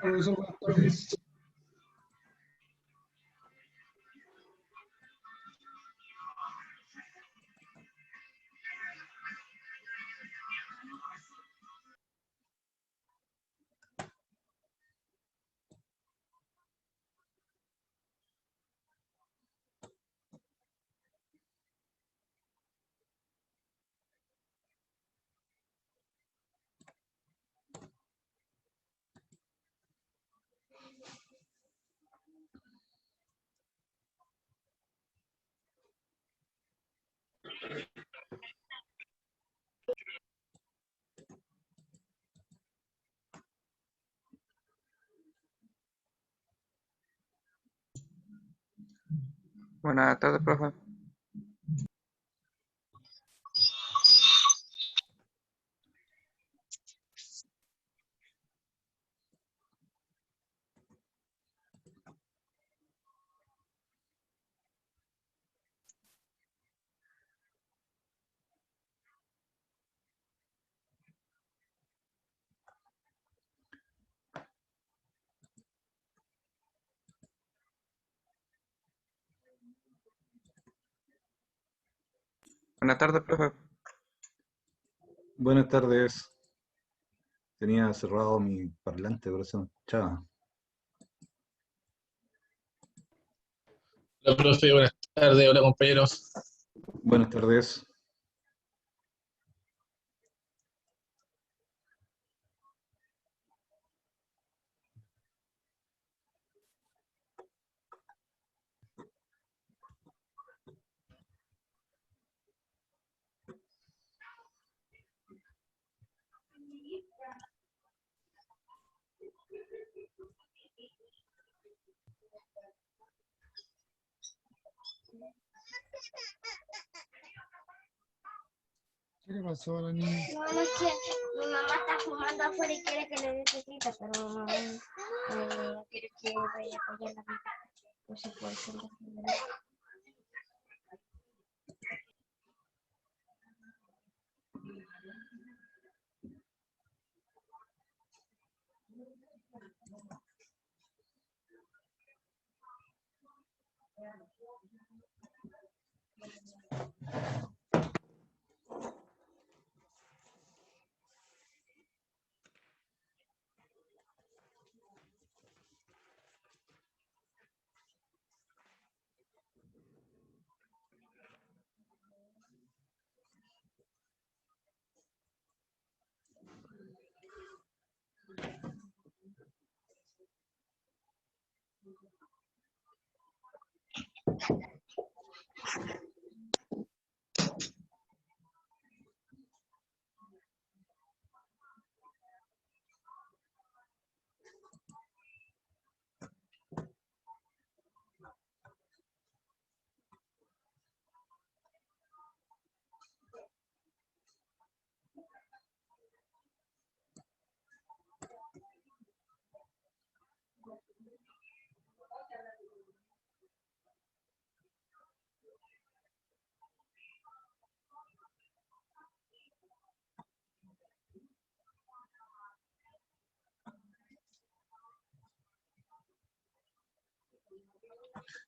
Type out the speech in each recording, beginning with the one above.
Profesor, buenas tardes. Buenas tardes, profe. Buenas tardes, profe. Buenas tardes. Tenía cerrado mi parlante, por eso no escuchaba. Hola, profe, buenas tardes, hola compañeros. Buenas tardes. ¿Qué le pasó a la niña? No, es que mi mamá está fumando afuera y quiere que le dé tecita, pero mi mamá quiere que vaya a apoyarla. No se puede hacer.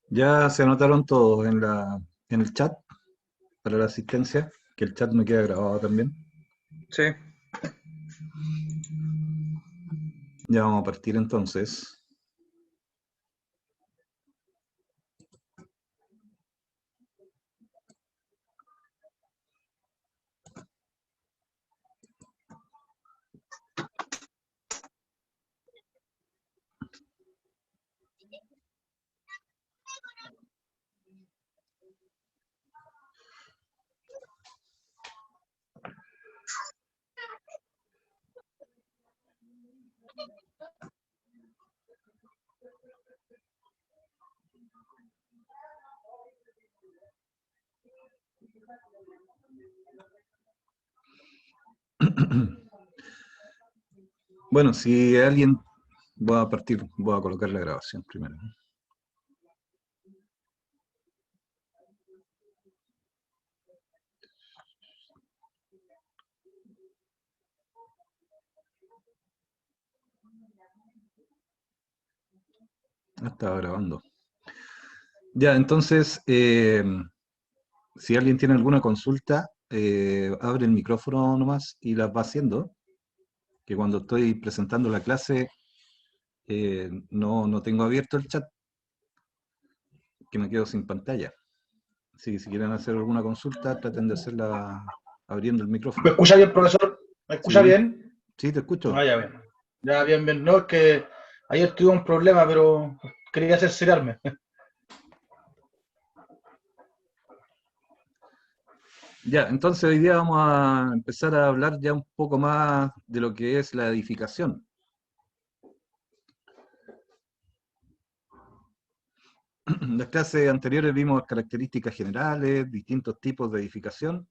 Ya se anotaron todos en el chat para la asistencia, que el chat me queda grabado también. Sí. Ya vamos a partir entonces. Bueno, si alguien voy a partir, voy a colocar la grabación primero. Estaba grabando. Ya, entonces, si alguien tiene alguna consulta, abre el micrófono nomás y las va haciendo, que cuando estoy presentando la clase no tengo abierto el chat, que me quedo sin pantalla. Así que si quieren hacer alguna consulta, traten de hacerla abriendo el ¿Me micrófono. escucha bien, profesor? ¿Me escucha Sí, bien? sí, te escucho. Ah, ya bien. Ya bien, bien. No, es que ayer tuve un problema, pero quería cerciorarme. Ya, entonces hoy día vamos a empezar a hablar ya un poco más de lo que es la edificación. En las clases anteriores vimos características generales, distintos tipos de edificación.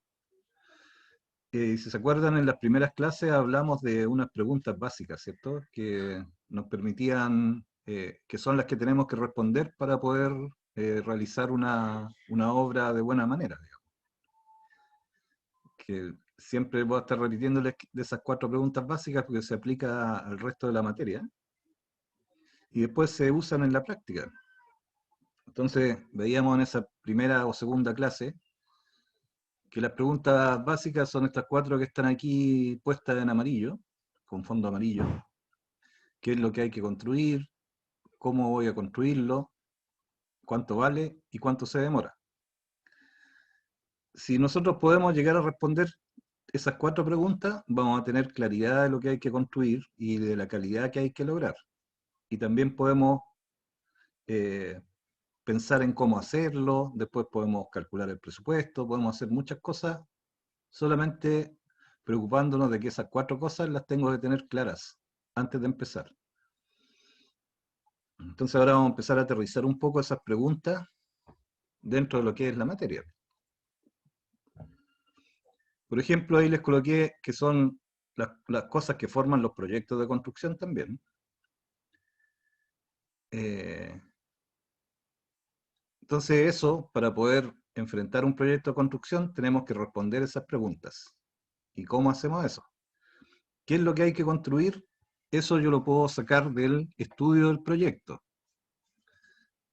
Si se acuerdan, en las primeras clases hablamos de unas preguntas básicas, ¿cierto? Que nos permitían, que son las que tenemos que responder para poder realizar una obra de buena manera, digamos. Que siempre voy a estar repitiéndoles de esas 4 preguntas básicas porque se aplica al resto de la materia y después se usan en la práctica. Entonces, veíamos en esa primera o segunda clase que las preguntas básicas son estas 4 que están aquí puestas en amarillo, con fondo amarillo. ¿Qué es lo que hay que construir? ¿Cómo voy a construirlo? ¿Cuánto vale? ¿Y cuánto se demora? Si nosotros podemos llegar a responder esas 4 preguntas, vamos a tener claridad de lo que hay que construir y de la calidad que hay que lograr. Y también podemos pensar en cómo hacerlo, después podemos calcular el presupuesto, podemos hacer muchas cosas, solamente preocupándonos de que esas 4 cosas las tengo que tener claras antes de empezar. Entonces ahora vamos a empezar a aterrizar un poco esas preguntas dentro de lo que es la materia. Por ejemplo, ahí les coloqué que son las cosas que forman los proyectos de construcción también. Entonces eso, para poder enfrentar un proyecto de construcción, tenemos que responder esas preguntas. ¿Y cómo hacemos eso? ¿Qué es lo que hay que construir? Eso yo lo puedo sacar del estudio del proyecto.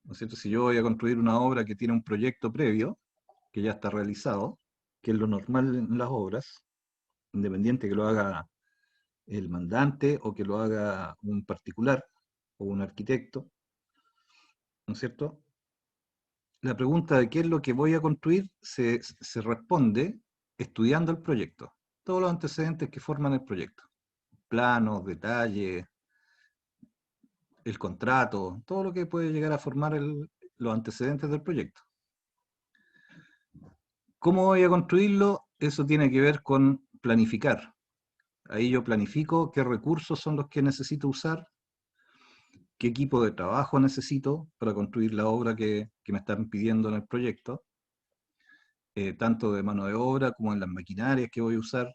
¿No es cierto? Si yo voy a construir una obra que tiene un proyecto previo, que ya está realizado, que es lo normal en las obras, independiente que lo haga el mandante o que lo haga un particular o un arquitecto, ¿no es cierto? La pregunta de qué es lo que voy a construir se responde estudiando el proyecto, todos los antecedentes que forman el proyecto, planos, detalles, el contrato, todo lo que puede llegar a formar los antecedentes del proyecto. ¿Cómo voy a construirlo? Eso tiene que ver con planificar. Ahí yo planifico qué recursos son los que necesito usar, qué equipo de trabajo necesito para construir la obra que me están pidiendo en el proyecto, tanto de mano de obra como en las maquinarias que voy a usar,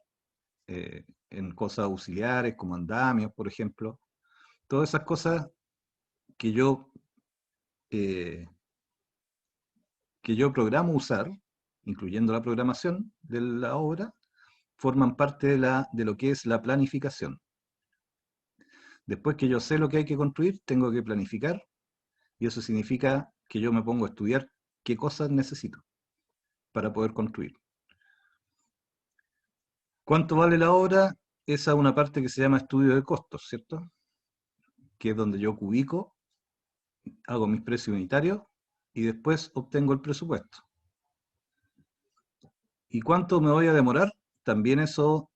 en cosas auxiliares como andamios, por ejemplo. Todas esas cosas que eh, que yo programo usar, incluyendo la programación de la obra, forman parte de lo que es la planificación. Después que yo sé lo que hay que construir, tengo que planificar, y eso significa que yo me pongo a estudiar qué cosas necesito para poder construir. ¿Cuánto vale la obra? Esa es una parte que se llama estudio de costos, ¿cierto? Que es donde yo cubico, hago mis precios unitarios y después obtengo el presupuesto. ¿Y cuánto me voy a demorar? También eso,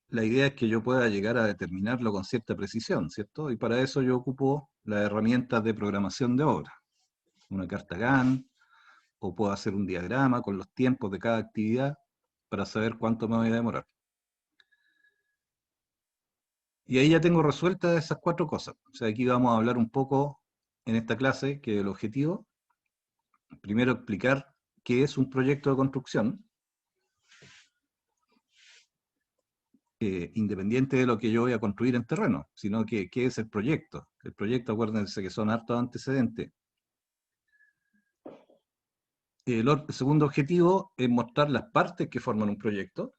la idea es que yo pueda llegar a determinarlo con cierta precisión, ¿cierto? Y para eso yo ocupo las herramientas de programación de obra. Una carta Gantt, o puedo hacer un diagrama con los tiempos de cada actividad para saber cuánto me voy a demorar. Y ahí ya tengo resueltas esas 4 cosas. O sea, aquí vamos a hablar un poco en esta clase, que el objetivo, primero explicar qué es un proyecto de construcción, independiente de lo que yo voy a construir en terreno, sino que qué es el proyecto. El proyecto, acuérdense que son hartos antecedentes. El segundo objetivo es mostrar las partes que forman un proyecto.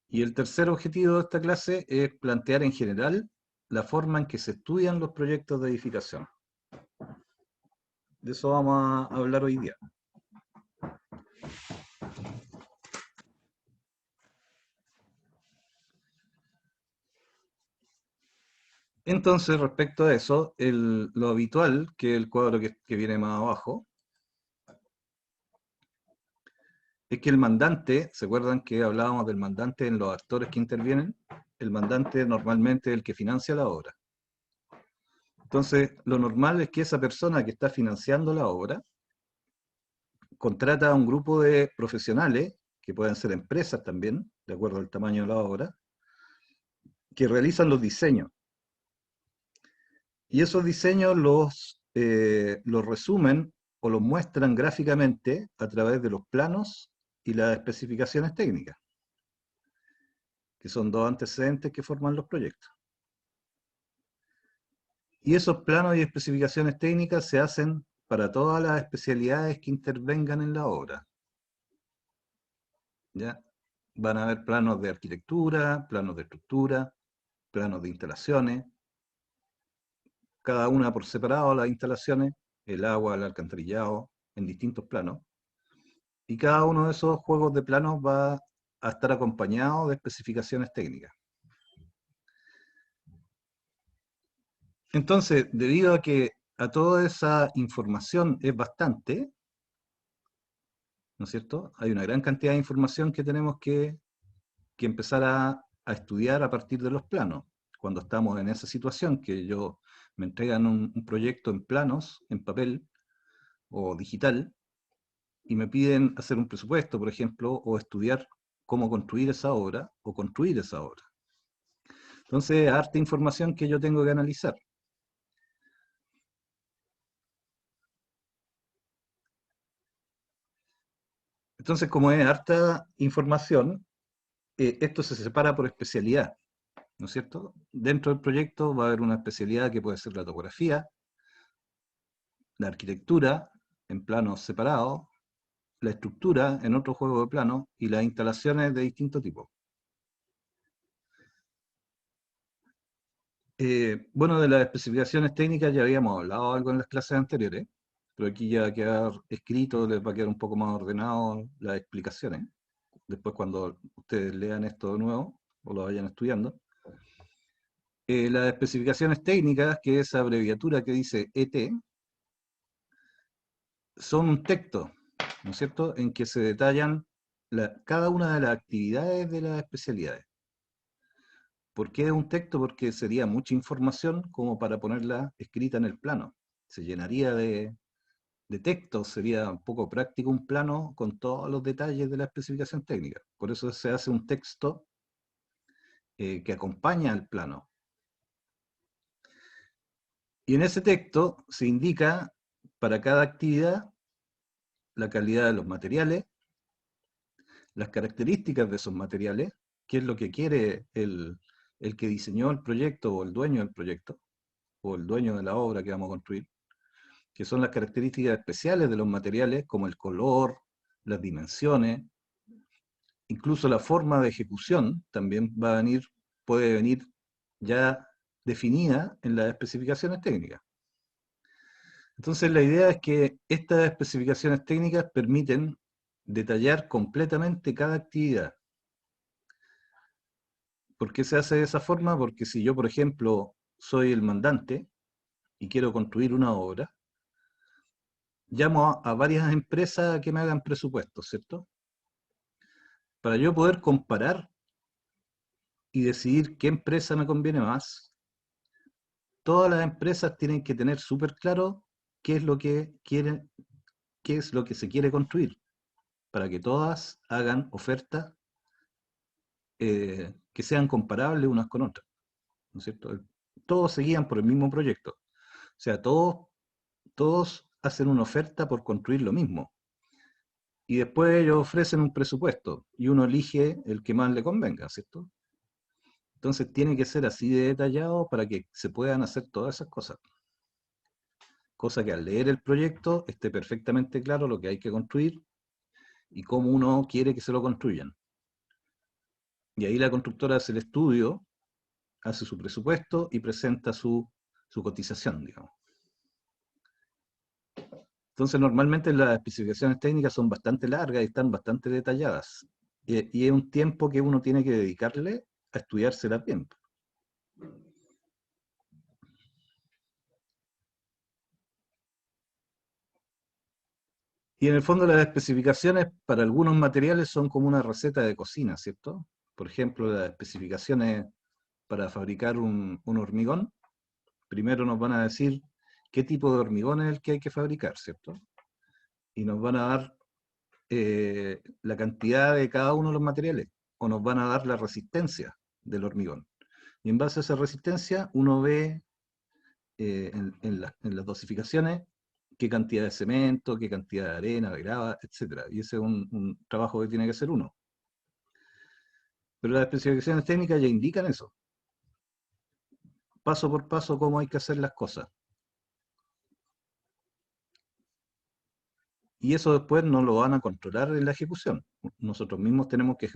Y el tercer objetivo de esta clase es plantear en general la forma en que se estudian los proyectos de edificación. De eso vamos a hablar hoy día. Entonces, respecto a eso, lo habitual, que es el cuadro que viene más abajo, es que el mandante, ¿se acuerdan que hablábamos del mandante en los actores que intervienen? El mandante normalmente es el que financia la obra. Entonces, lo normal es que esa persona que está financiando la obra contrata a un grupo de profesionales, que pueden ser empresas también, de acuerdo al tamaño de la obra, que realizan los diseños. Y esos diseños los resumen o los muestran gráficamente a través de los planos y las especificaciones técnicas, que son dos antecedentes que forman los proyectos. Y esos planos y especificaciones técnicas se hacen para todas las especialidades que intervengan en la obra. ¿Ya? Van a haber planos de arquitectura, planos de estructura, planos de instalaciones, cada una por separado, las instalaciones, el agua, el alcantarillado, en distintos planos. Y cada uno de esos juegos de planos va a estar acompañado de especificaciones técnicas. Entonces, debido a que a toda esa información es bastante, ¿no es cierto? Hay una gran cantidad de información que tenemos que empezar a estudiar a partir de los planos. Cuando estamos en esa situación, que me entregan un proyecto en planos, en papel o digital, y me piden hacer un presupuesto, por ejemplo, o estudiar cómo construir esa obra, o construir esa obra. Entonces, harta información que yo tengo que analizar. Entonces, como es harta información, esto se separa por especialidad, ¿no es cierto? Dentro del proyecto va a haber una especialidad que puede ser la topografía, la arquitectura, en planos separados, la estructura en otro juego de planos, y las instalaciones de distinto tipo. Bueno, de las especificaciones técnicas ya habíamos hablado algo en las clases anteriores, pero aquí ya va a quedar escrito, les va a quedar un poco más ordenado las explicaciones. Después cuando ustedes lean esto de nuevo, o lo vayan estudiando. Las especificaciones técnicas, que es esa abreviatura que dice ET, son un texto, ¿no es cierto?, en que se detallan cada una de las actividades de las especialidades. ¿Por qué es un texto? Porque sería mucha información como para ponerla escrita en el plano. Se llenaría de texto, sería un poco práctico un plano con todos los detalles de la especificación técnica. Por eso se hace un texto que acompaña al plano. Y en ese texto se indica para cada actividad la calidad de los materiales, las características de esos materiales, qué es lo que quiere el que diseñó el proyecto o el dueño del proyecto, o el dueño de la obra que vamos a construir, que son las características especiales de los materiales, como el color, las dimensiones, incluso la forma de ejecución también puede venir ya definida en las especificaciones técnicas. Entonces la idea es que estas especificaciones técnicas permiten detallar completamente cada actividad. ¿Por qué se hace de esa forma? Porque si yo, por ejemplo, soy el mandante y quiero construir una obra, llamo a varias empresas a que me hagan presupuestos, ¿cierto? Para yo poder comparar y decidir qué empresa me conviene más, todas las empresas tienen que tener súper claro qué es lo que quieren, qué es lo que se quiere construir, para que todas hagan ofertas que sean comparables unas con otras, ¿no es cierto? Todos se guían por el mismo proyecto. O sea, todos hacen una oferta por construir lo mismo. Y después ellos ofrecen un presupuesto y uno elige el que más le convenga, ¿cierto? Entonces tiene que ser así de detallado para que se puedan hacer todas esas cosas. cosa que al leer el proyecto esté perfectamente claro lo que hay que construir y cómo uno quiere que se lo construyan. Y ahí la constructora hace el estudio, hace su presupuesto y presenta su cotización, digamos. Entonces, normalmente las especificaciones técnicas son bastante largas y están bastante detalladas. Y es un tiempo que uno tiene que dedicarle a estudiárselas bien. Y en el fondo las especificaciones para algunos materiales son como una receta de cocina, ¿cierto? Por ejemplo, las especificaciones para fabricar un hormigón, primero nos van a decir qué tipo de hormigón es el que hay que fabricar, ¿cierto? Y nos van a dar la cantidad de cada uno de los materiales, o nos van a dar la resistencia del hormigón. Y en base a esa resistencia, uno ve en las dosificaciones qué cantidad de cemento, qué cantidad de arena, de grava, etc. Y ese es un trabajo que tiene que hacer uno. Pero las especificaciones técnicas ya indican eso. Paso por paso, cómo hay que hacer las cosas. Y eso después no lo van a controlar en la ejecución. Nosotros mismos tenemos que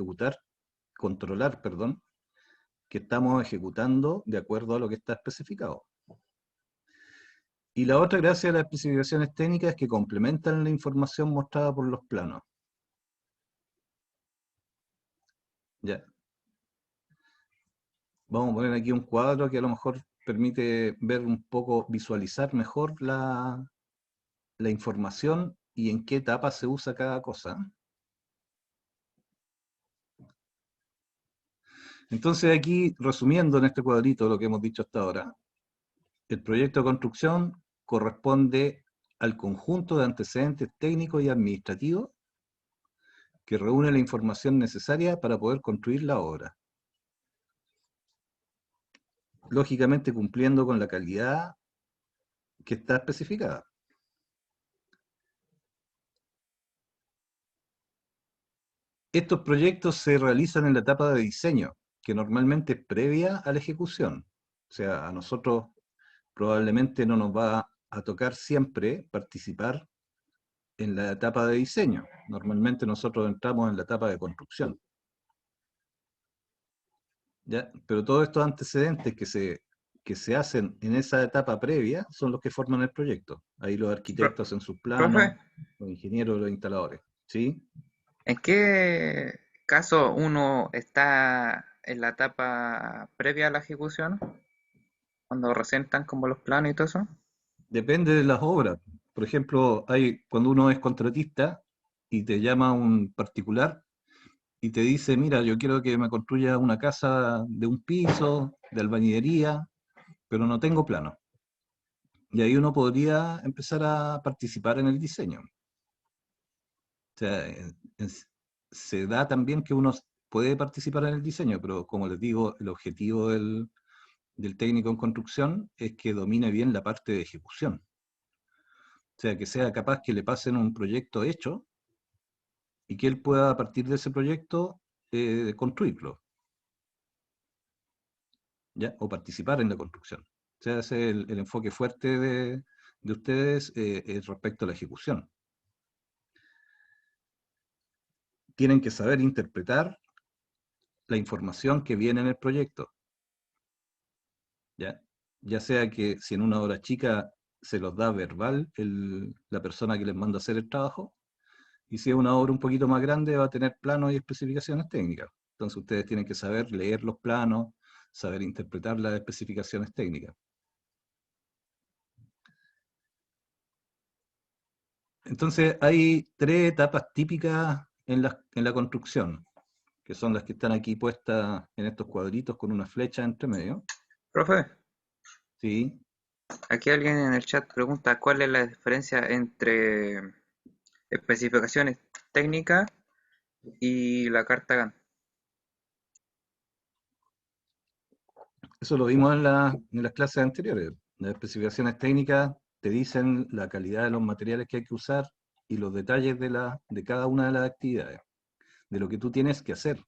controlar, que estamos ejecutando de acuerdo a lo que está especificado. Y la otra gracia de las especificaciones técnicas es que complementan la información mostrada por los planos. Ya. Vamos a poner aquí un cuadro que a lo mejor permite ver un poco, visualizar mejor la información y en qué etapa se usa cada cosa. Entonces aquí, resumiendo en este cuadrito lo que hemos dicho hasta ahora, el proyecto de construcción corresponde al conjunto de antecedentes técnicos y administrativos que reúne la información necesaria para poder construir la obra. Lógicamente cumpliendo con la calidad que está especificada. Estos proyectos se realizan en la etapa de diseño, que normalmente es previa a la ejecución. O sea, a nosotros probablemente no nos va a tocar siempre participar en la etapa de diseño. Normalmente nosotros entramos en la etapa de construcción. ¿Ya? Pero todos estos antecedentes que se hacen en esa etapa previa son los que forman el proyecto. Ahí los arquitectos hacen sus planos, Profe, los ingenieros, los instaladores. ¿Sí? ¿en qué caso uno está en la etapa previa a la ejecución? Cuando recién están como los planos y todo eso. Depende de las obras. Por ejemplo, cuando uno es contratista y te llama un particular y te dice, mira, yo quiero que me construya una casa de un piso, de albañilería, pero no tengo plano. Y ahí uno podría empezar a participar en el diseño. O sea, se da también que uno puede participar en el diseño, pero como les digo, el objetivo del técnico en construcción es que domine bien la parte de ejecución. O sea, que sea capaz que le pasen un proyecto hecho y que él pueda, a partir de ese proyecto, construirlo. ¿Ya? O participar en la construcción. O sea, ese es el enfoque fuerte de ustedes respecto a la ejecución. Tienen que saber interpretar la información que viene en el proyecto. Ya sea que si en una obra chica se los da verbal la persona que les manda a hacer el trabajo, y si es una obra un poquito más grande va a tener planos y especificaciones técnicas. Entonces ustedes tienen que saber leer los planos, saber interpretar las especificaciones técnicas. Entonces hay tres etapas típicas en la construcción, que son las que están aquí puestas en estos cuadritos con una flecha entre medio. Profe, ¿Sí? aquí alguien en el chat pregunta cuál es la diferencia entre especificaciones técnicas y la carta GAN. Eso lo vimos en las clases anteriores. Las especificaciones técnicas te dicen la calidad de los materiales que hay que usar y los detalles de cada una de las actividades, de lo que tú tienes que hacer.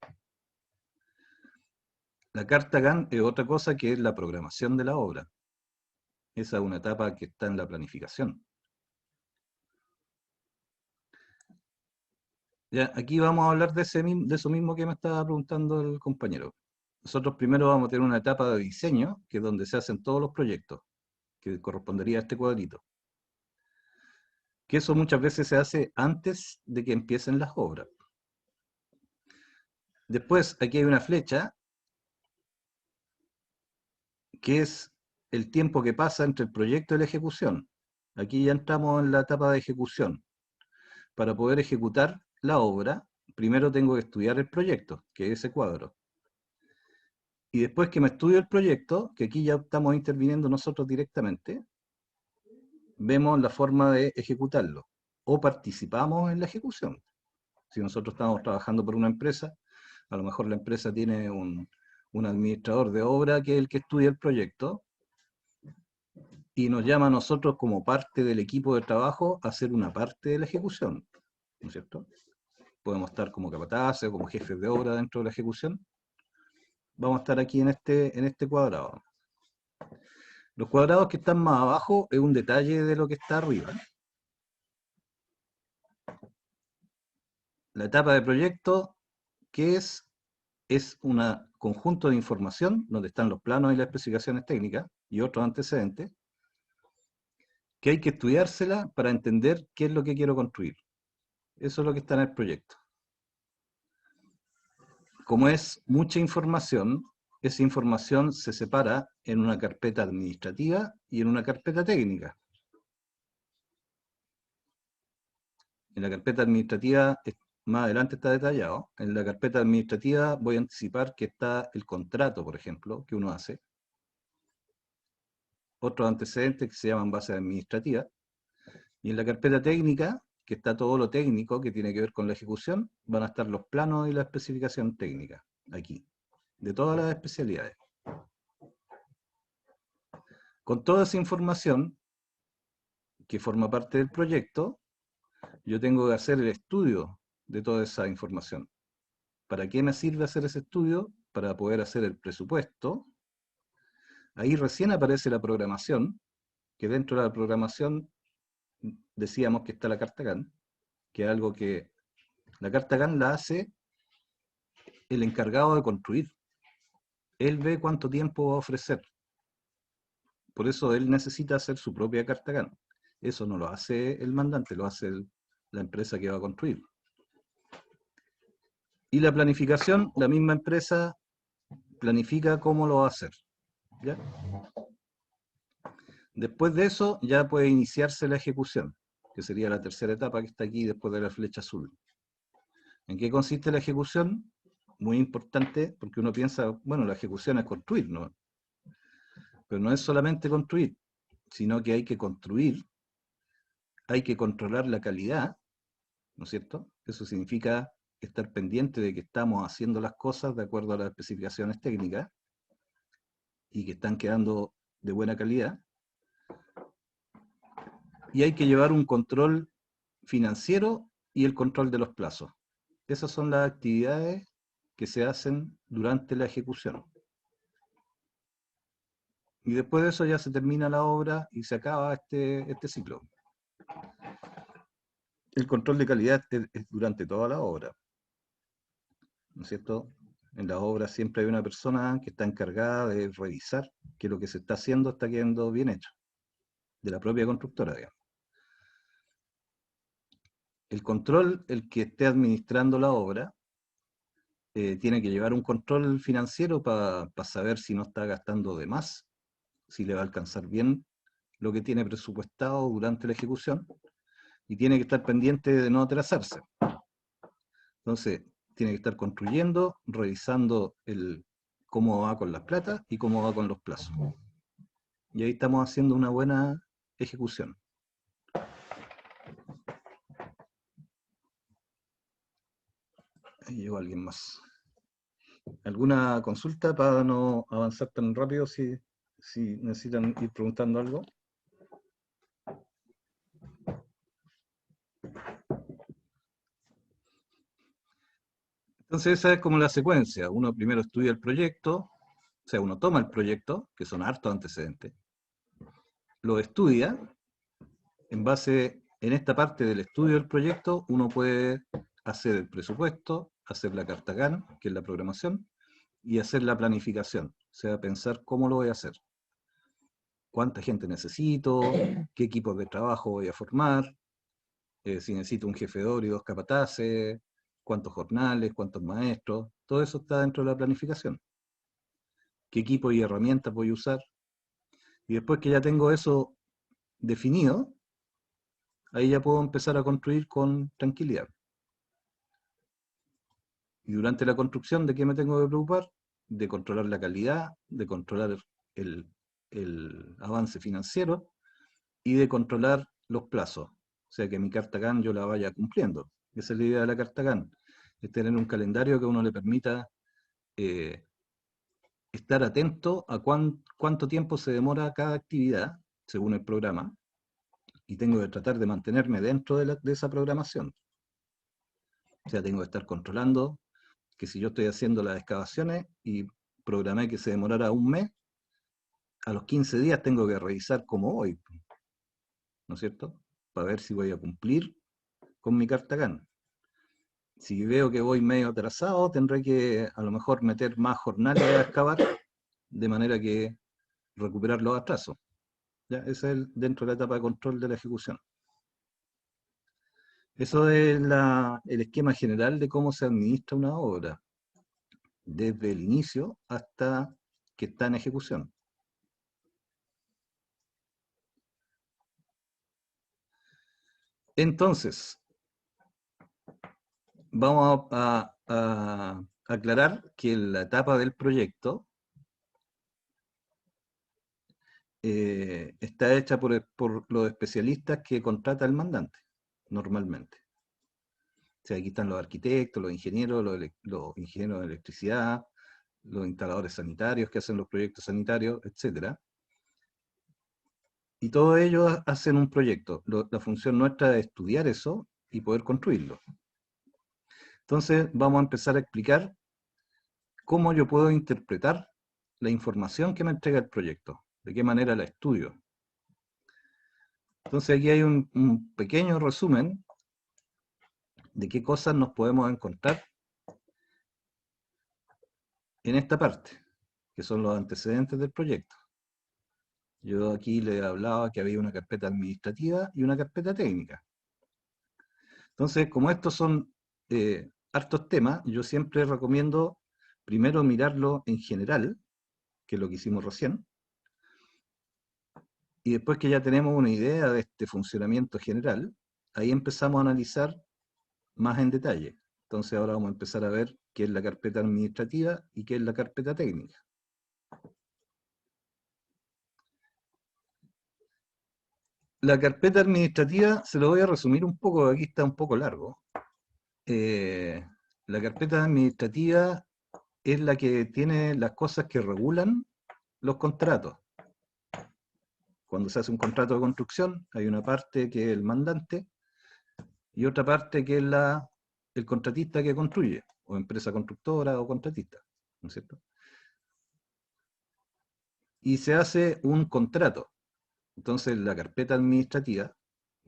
La carta GAN es otra cosa que es la programación de la obra. Esa es una etapa que está en la planificación. Ya, aquí vamos a hablar de eso mismo que me estaba preguntando el compañero. Nosotros primero vamos a tener una etapa de diseño, que es donde se hacen todos los proyectos, que correspondería a este cuadrito. Que eso muchas veces se hace antes de que empiecen las obras. Después, aquí hay una flecha, que es el tiempo que pasa entre el proyecto y la ejecución. Aquí ya entramos en la etapa de ejecución. Para poder ejecutar la obra, primero tengo que estudiar el proyecto, que es ese cuadro. Y después que me estudio el proyecto, que aquí ya estamos interviniendo nosotros directamente, vemos la forma de ejecutarlo. O participamos en la ejecución. Si nosotros estamos trabajando por una empresa, a lo mejor la empresa tiene un administrador de obra que es el que estudia el proyecto, y nos llama a nosotros como parte del equipo de trabajo a hacer una parte de la ejecución, ¿no es cierto? Podemos estar como capataces o como jefes de obra dentro de la ejecución. Vamos a estar aquí en este cuadrado. Los cuadrados que están más abajo es un detalle de lo que está arriba. La etapa de proyecto, ¿qué es? Es un conjunto de información donde están los planos y las especificaciones técnicas y otros antecedentes, que hay que estudiársela para entender qué es lo que quiero construir. Eso es lo que está en el proyecto. Como es mucha información, esa información se separa en una carpeta administrativa y en una carpeta técnica. En la carpeta administrativa, más adelante está detallado, en la carpeta administrativa voy a anticipar que está el contrato, por ejemplo, que uno hace. Otros antecedentes que se llaman bases administrativas. Y en la carpeta técnica, que está todo lo técnico que tiene que ver con la ejecución, van a estar los planos y la especificación técnica, aquí, de todas las especialidades. Con toda esa información, que forma parte del proyecto, yo tengo que hacer el estudio de toda esa información. ¿Para qué me sirve hacer ese estudio? Para poder hacer el presupuesto. Ahí recién aparece la programación, que dentro de la programación decíamos que está la carta GAN, que es algo que la carta GAN la hace el encargado de construir. Él ve cuánto tiempo va a ofrecer. Por eso él necesita hacer su propia carta GAN. Eso no lo hace el mandante, lo hace la empresa que va a construir. Y la planificación, la misma empresa planifica cómo lo va a hacer. ¿Ya? Después de eso ya puede iniciarse la ejecución, que sería la tercera etapa que está aquí después de la flecha azul. ¿En qué consiste la ejecución? Muy importante, porque uno piensa, bueno, la ejecución es construir, ¿no? Pero no es solamente construir, sino que hay que construir, hay que controlar la calidad, ¿no es cierto? Eso significa estar pendiente de que estamos haciendo las cosas de acuerdo a las especificaciones técnicas y que están quedando de buena calidad. Y hay que llevar un control financiero y el control de los plazos. Esas son las actividades que se hacen durante la ejecución. Y después de eso ya se termina la obra y se acaba este ciclo. El control de calidad es durante toda la obra, ¿no es cierto? En las obras siempre hay una persona que está encargada de revisar que lo que se está haciendo está quedando bien hecho, de la propia constructora, digamos. El control, el que esté administrando la obra, tiene que llevar un control financiero para saber si no está gastando de más, si le va a alcanzar bien lo que tiene presupuestado durante la ejecución, y tiene que estar pendiente de no atrasarse. Entonces, tiene que estar construyendo, revisando cómo va con las platas y cómo va con los plazos. Y ahí estamos haciendo una buena ejecución. Ahí llegó alguien más. ¿Alguna consulta para no avanzar tan rápido si necesitan ir preguntando algo? Entonces esa es como la secuencia. Uno primero estudia el proyecto, o sea, uno toma el proyecto, que son hartos antecedentes. lo estudia, en esta parte del estudio del proyecto, uno puede hacer el presupuesto, hacer la carta GAN, que es la programación, y hacer la planificación, o sea, pensar cómo lo voy a hacer. ¿Cuánta gente necesito? ¿Qué equipos de trabajo voy a formar? Si necesito un jefe de obra y 2 capataces, cuántos jornales, cuántos maestros, todo eso está dentro de la planificación. ¿Qué equipo y herramientas voy a usar? Y después que ya tengo eso definido, ahí ya puedo empezar a construir con tranquilidad. Y durante la construcción, ¿de qué me tengo que preocupar? De controlar la calidad, de controlar el avance financiero y de controlar los plazos. O sea, que mi carta GAN yo la vaya cumpliendo. Esa es la idea de la carta GAN, es tener un calendario que a uno le permita estar atento a cuánto tiempo se demora cada actividad, según el programa, y tengo que tratar de mantenerme dentro de esa programación. O sea, tengo que estar controlando que si yo estoy haciendo las excavaciones y programé que se demorara un mes, a los 15 días tengo que revisar cómo voy, ¿no es cierto? Para ver si voy a cumplir con mi carta GAN. Si veo que voy medio atrasado, tendré que a lo mejor meter más jornales a excavar, de manera que recuperar los atrasos. ¿Ya? Ese es dentro de la etapa de control de la ejecución. Eso es el esquema general de cómo se administra una obra, desde el inicio hasta que está en ejecución. Entonces, vamos a aclarar que la etapa del proyecto está hecha por los especialistas que contrata el mandante, normalmente. O sea, aquí están los arquitectos, los ingenieros de electricidad, los instaladores sanitarios que hacen los proyectos sanitarios, etc. Y todos ellos hacen un proyecto. La función nuestra es estudiar eso y poder construirlo. Entonces vamos a empezar a explicar cómo yo puedo interpretar la información que me entrega el proyecto, de qué manera la estudio. Entonces aquí hay un pequeño resumen de qué cosas nos podemos encontrar en esta parte, que son los antecedentes del proyecto. Yo aquí le hablaba que había una carpeta administrativa y una carpeta técnica. Entonces, como estos son hartos temas, yo siempre recomiendo primero mirarlo en general, que es lo que hicimos recién, y después que ya tenemos una idea de este funcionamiento general, ahí empezamos a analizar más en detalle. Entonces ahora vamos a empezar a ver qué es la carpeta administrativa y qué es la carpeta técnica. La carpeta administrativa se lo voy a resumir un poco, aquí está un poco largo. La carpeta administrativa es la que tiene las cosas que regulan los contratos. Cuando se hace un contrato de construcción, hay una parte que es el mandante y otra parte que es el contratista que construye, o empresa constructora o contratista, ¿no es cierto? Y se hace un contrato. Entonces, en la carpeta administrativa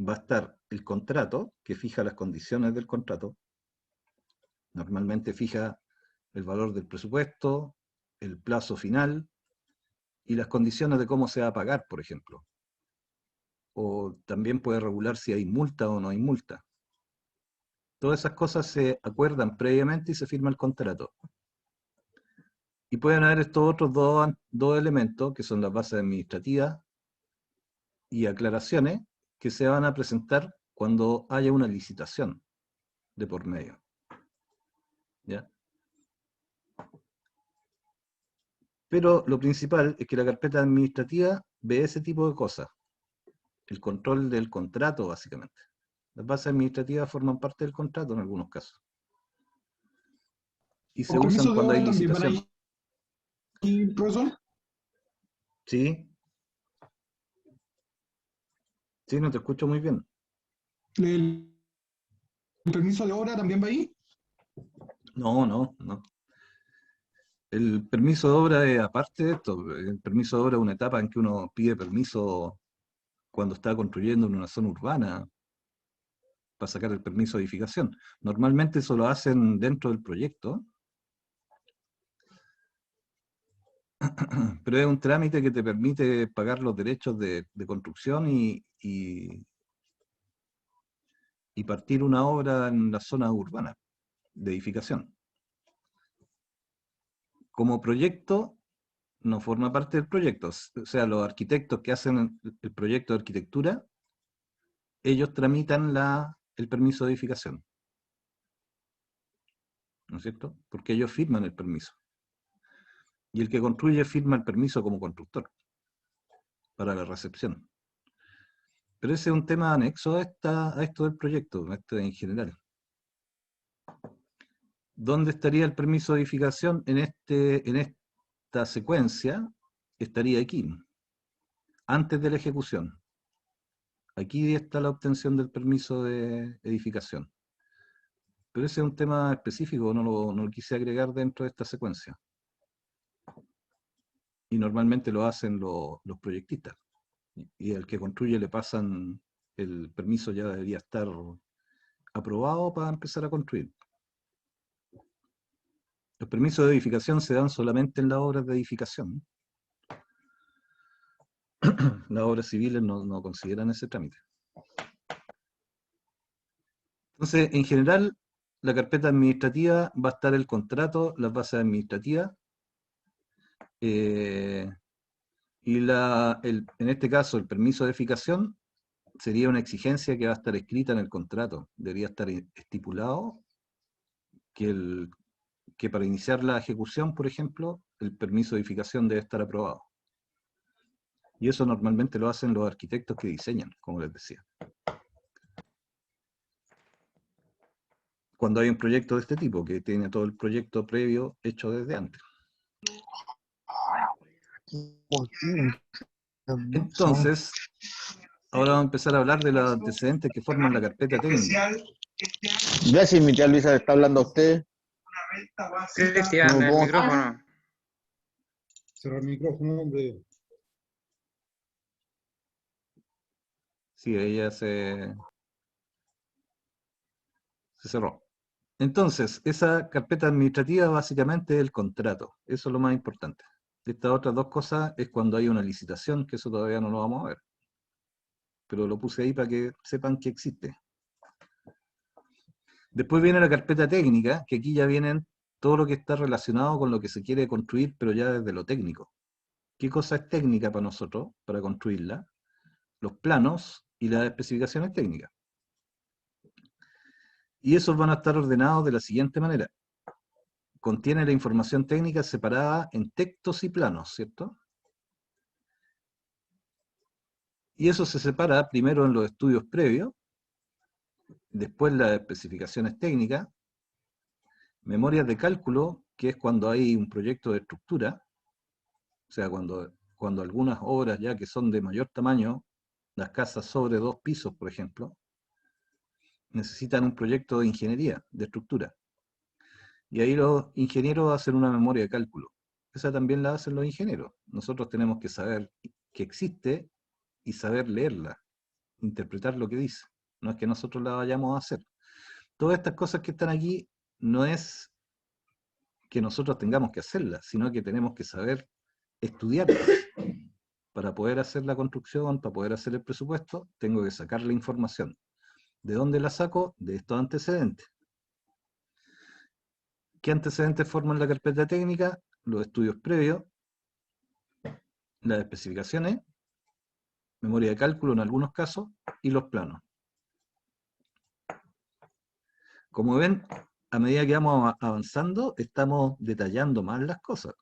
va a estar el contrato, que fija las condiciones del contrato. Normalmente fija el valor del presupuesto, el plazo final y las condiciones de cómo se va a pagar, por ejemplo. O también puede regular si hay multa o no hay multa. Todas esas cosas se acuerdan previamente y se firma el contrato. Y pueden haber estos otros dos elementos, que son las bases administrativas y aclaraciones, que se van a presentar cuando haya una licitación de por medio. ¿Ya? Pero lo principal es que la carpeta administrativa ve ese tipo de cosas. El control del contrato, básicamente. Las bases administrativas forman parte del contrato en algunos casos. Y se ¿Los usan permisos de cuando hay obra también van licitación. ahí, profesor? ¿Sí? Sí, no te escucho muy bien. ¿El permiso de obra también va ahí? No. El permiso de obra es aparte de esto. El permiso de obra es una etapa en que uno pide permiso cuando está construyendo en una zona urbana para sacar el permiso de edificación. Normalmente eso lo hacen dentro del proyecto, pero es un trámite que te permite pagar los derechos de construcción y partir una obra en la zona urbana de edificación. Como proyecto, no forma parte del proyecto. O sea, los arquitectos que hacen el proyecto de arquitectura, ellos tramitan el permiso de edificación. ¿No es cierto? Porque ellos firman el permiso. Y el que construye firma el permiso como constructor para la recepción. Pero ese es un tema anexo a esto del proyecto, a esto en general. ¿Dónde estaría el permiso de edificación en esta secuencia? Estaría aquí, antes de la ejecución. Aquí está la obtención del permiso de edificación. Pero ese es un tema específico, no lo quise agregar dentro de esta secuencia. Y normalmente lo hacen los proyectistas. Y al que construye le pasan el permiso, ya debería estar aprobado para empezar a construir. Los permisos de edificación se dan solamente en las obras de edificación. Las obras civiles no consideran ese trámite. Entonces, en general, la carpeta administrativa va a estar el contrato, las bases administrativas, y en este caso el permiso de edificación sería una exigencia que va a estar escrita en el contrato. Debería estar estipulado que para iniciar la ejecución, por ejemplo, el permiso de edificación debe estar aprobado. Y eso normalmente lo hacen los arquitectos que diseñan, como les decía. Cuando hay un proyecto de este tipo, que tiene todo el proyecto previo hecho desde antes. Entonces, ahora vamos a empezar a hablar de los antecedentes que forman la carpeta técnica. Ya si mi tía Luisa le está hablando a usted. Cristian, No el puedo- micrófono. Cerrar el micrófono, hombre. Sí, ella se cerró. Entonces, esa carpeta administrativa básicamente es el contrato. Eso es lo más importante. Estas otras dos cosas es cuando hay una licitación, que eso todavía no lo vamos a ver. Pero lo puse ahí para que sepan que existe. Después viene la carpeta técnica, que aquí ya vienen todo lo que está relacionado con lo que se quiere construir, pero ya desde lo técnico. ¿Qué cosa es técnica para nosotros, para construirla? Los planos y las especificaciones técnicas. Y esos van a estar ordenados de la siguiente manera. Contiene la información técnica separada en textos y planos, ¿cierto? Y eso se separa primero en los estudios previos, después las especificaciones técnicas, memorias de cálculo, que es cuando hay un proyecto de estructura, o sea, cuando algunas obras ya que son de mayor tamaño, las casas sobre 2 pisos, por ejemplo, necesitan un proyecto de ingeniería, de estructura. Y ahí los ingenieros hacen una memoria de cálculo. Esa también la hacen los ingenieros. Nosotros tenemos que saber que existe y saber leerla, interpretar lo que dice. No es que nosotros la vayamos a hacer. Todas estas cosas que están aquí no es que nosotros tengamos que hacerlas, sino que tenemos que saber estudiarlas. Para poder hacer la construcción, para poder hacer el presupuesto, tengo que sacar la información. ¿De dónde la saco? De estos antecedentes. ¿Qué antecedentes forman la carpeta técnica? Los estudios previos, las especificaciones, memoria de cálculo en algunos casos, y los planos. Como ven, a medida que vamos avanzando, estamos detallando más las cosas.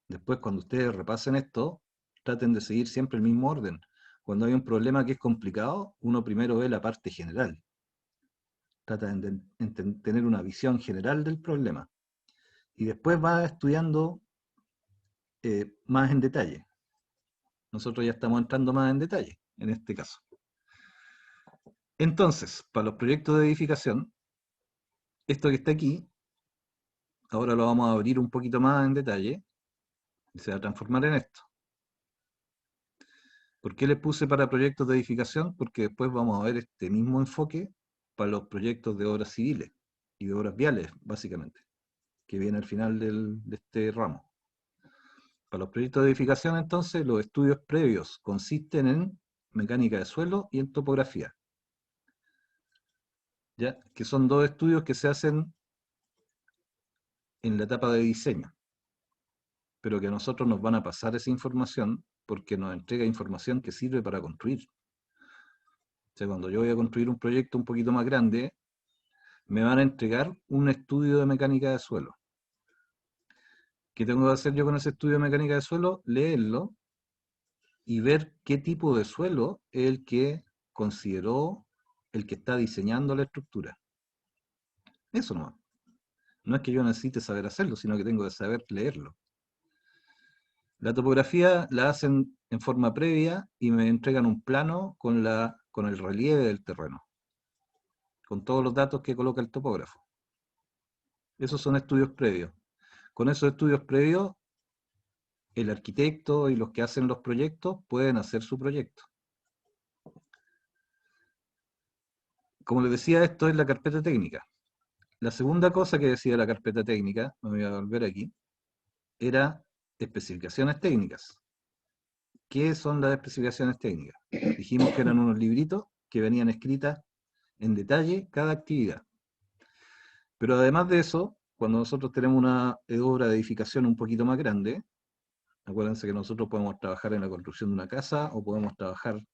Después, cuando ustedes repasen esto, traten de seguir siempre el mismo orden. Cuando hay un problema que es complicado, uno primero ve la parte general. Trata de tener una visión general del problema. Y después va estudiando más en detalle. Nosotros ya estamos entrando más en detalle, en este caso. Entonces, para los proyectos de edificación, esto que está aquí, ahora lo vamos a abrir un poquito más en detalle, y se va a transformar en esto. ¿Por qué les puse para proyectos de edificación? Porque después vamos a ver este mismo enfoque para los proyectos de obras civiles y de obras viales, básicamente, que viene al final de este ramo. Para los proyectos de edificación, entonces, los estudios previos consisten en mecánica de suelo y en topografía. ¿Ya? Que son dos estudios que se hacen en la etapa de diseño, pero que a nosotros nos van a pasar esa información porque nos entrega información que sirve para construir. O sea, cuando yo voy a construir un proyecto un poquito más grande, me van a entregar un estudio de mecánica de suelo. ¿Qué tengo que hacer yo con ese estudio de mecánica de suelo? Leerlo y ver qué tipo de suelo es el que consideró el que está diseñando la estructura. Eso no. No es que yo necesite saber hacerlo, sino que tengo que saber leerlo. La topografía la hacen en forma previa y me entregan un plano con el relieve del terreno, con todos los datos que coloca el topógrafo. Esos son estudios previos. Con esos estudios previos, el arquitecto y los que hacen los proyectos pueden hacer su proyecto. Como les decía, esto es la carpeta técnica. La segunda cosa que decía la carpeta técnica, me voy a volver aquí, era especificaciones técnicas. ¿Qué son las especificaciones técnicas? Dijimos que eran unos libritos que venían escritas en detalle cada actividad. Pero además de eso, cuando nosotros tenemos una obra de edificación un poquito más grande, acuérdense que nosotros podemos trabajar en la construcción de una casa o podemos trabajar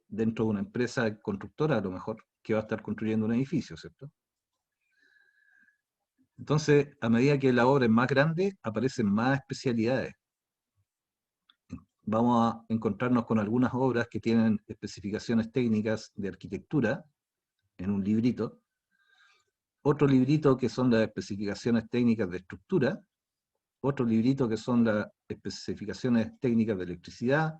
dentro de una empresa constructora, a lo mejor, que va a estar construyendo un edificio, ¿cierto? Entonces, a medida que la obra es más grande, aparecen más especialidades. Vamos a encontrarnos con algunas obras que tienen especificaciones técnicas de arquitectura en un librito, otro librito que son las especificaciones técnicas de estructura, otro librito que son las especificaciones técnicas de electricidad,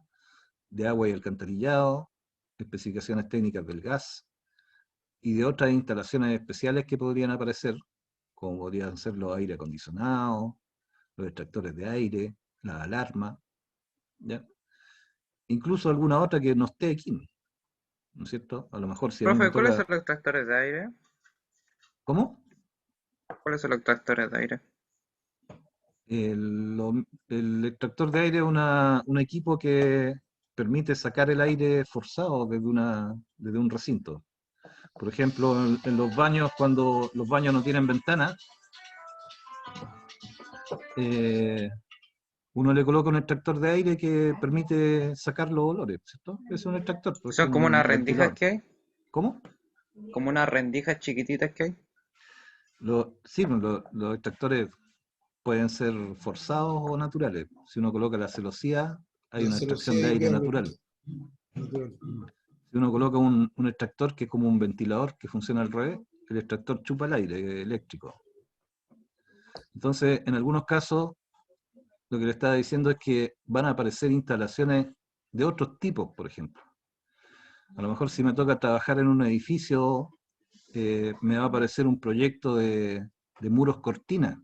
de agua y alcantarillado, especificaciones técnicas del gas, y de otras instalaciones especiales que podrían aparecer, como podrían ser los aire acondicionados, los extractores de aire, las alarmas, ¿ya? Incluso alguna otra que no esté aquí, ¿no es cierto? A lo mejor si a mí me Profe, ¿cuáles toca... son los extractores de aire? ¿Cómo? ¿Cuáles son los extractores de aire? El extractor de aire es un equipo que permite sacar el aire forzado desde un recinto. Por ejemplo, en los baños, cuando los baños no tienen ventanas, uno le coloca un extractor de aire que permite sacar los olores, ¿cierto? Es un extractor, pues es Son como un unas rendijas ventilador. que hay, ¿Cómo? como unas rendijas chiquititas que hay. Sí, pues, los extractores pueden ser forzados o naturales. Si uno coloca la celosía, hay una extracción de aire natural. Si uno coloca un extractor que es como un ventilador que funciona al revés, el extractor chupa el aire eléctrico. Entonces, en algunos casos, lo que le estaba diciendo es que van a aparecer instalaciones de otros tipos, por ejemplo. A lo mejor si me toca trabajar en un edificio, me va a aparecer un proyecto de muros cortina,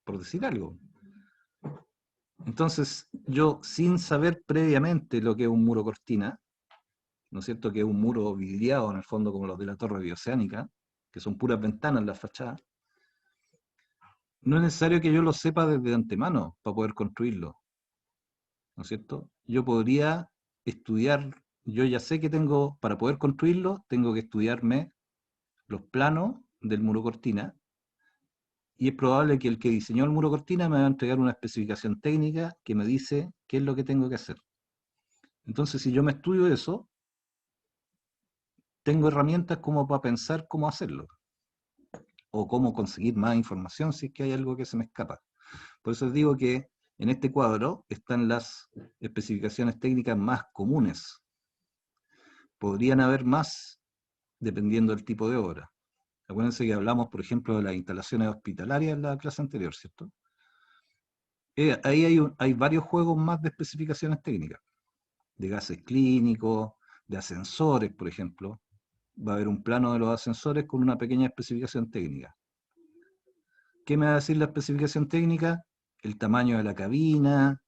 por decir algo. Entonces, yo sin saber previamente lo que es un muro cortina, ¿no es cierto? Que es un muro vidriado en el fondo como los de la Torre Bioceánica, que son puras ventanas en la fachada, no es necesario que yo lo sepa desde antemano para poder construirlo, ¿no es cierto? Yo podría estudiar, yo ya sé que para poder construirlo, tengo que estudiarme los planos del muro cortina, y es probable que el que diseñó el muro cortina me va a entregar una especificación técnica que me dice qué es lo que tengo que hacer. Entonces, si yo me estudio eso, tengo herramientas como para pensar cómo hacerlo, o cómo conseguir más información si es que hay algo que se me escapa. Por eso les digo que en este cuadro están las especificaciones técnicas más comunes. Podrían haber más, dependiendo del tipo de obra. Acuérdense que hablamos, por ejemplo, de las instalaciones hospitalarias en la clase anterior, ¿cierto? Ahí hay varios juegos más de especificaciones técnicas, de gases clínicos, de ascensores, por ejemplo. Va a haber un plano de los ascensores con una pequeña especificación técnica. ¿Qué me va a decir la especificación técnica? El tamaño de la cabina,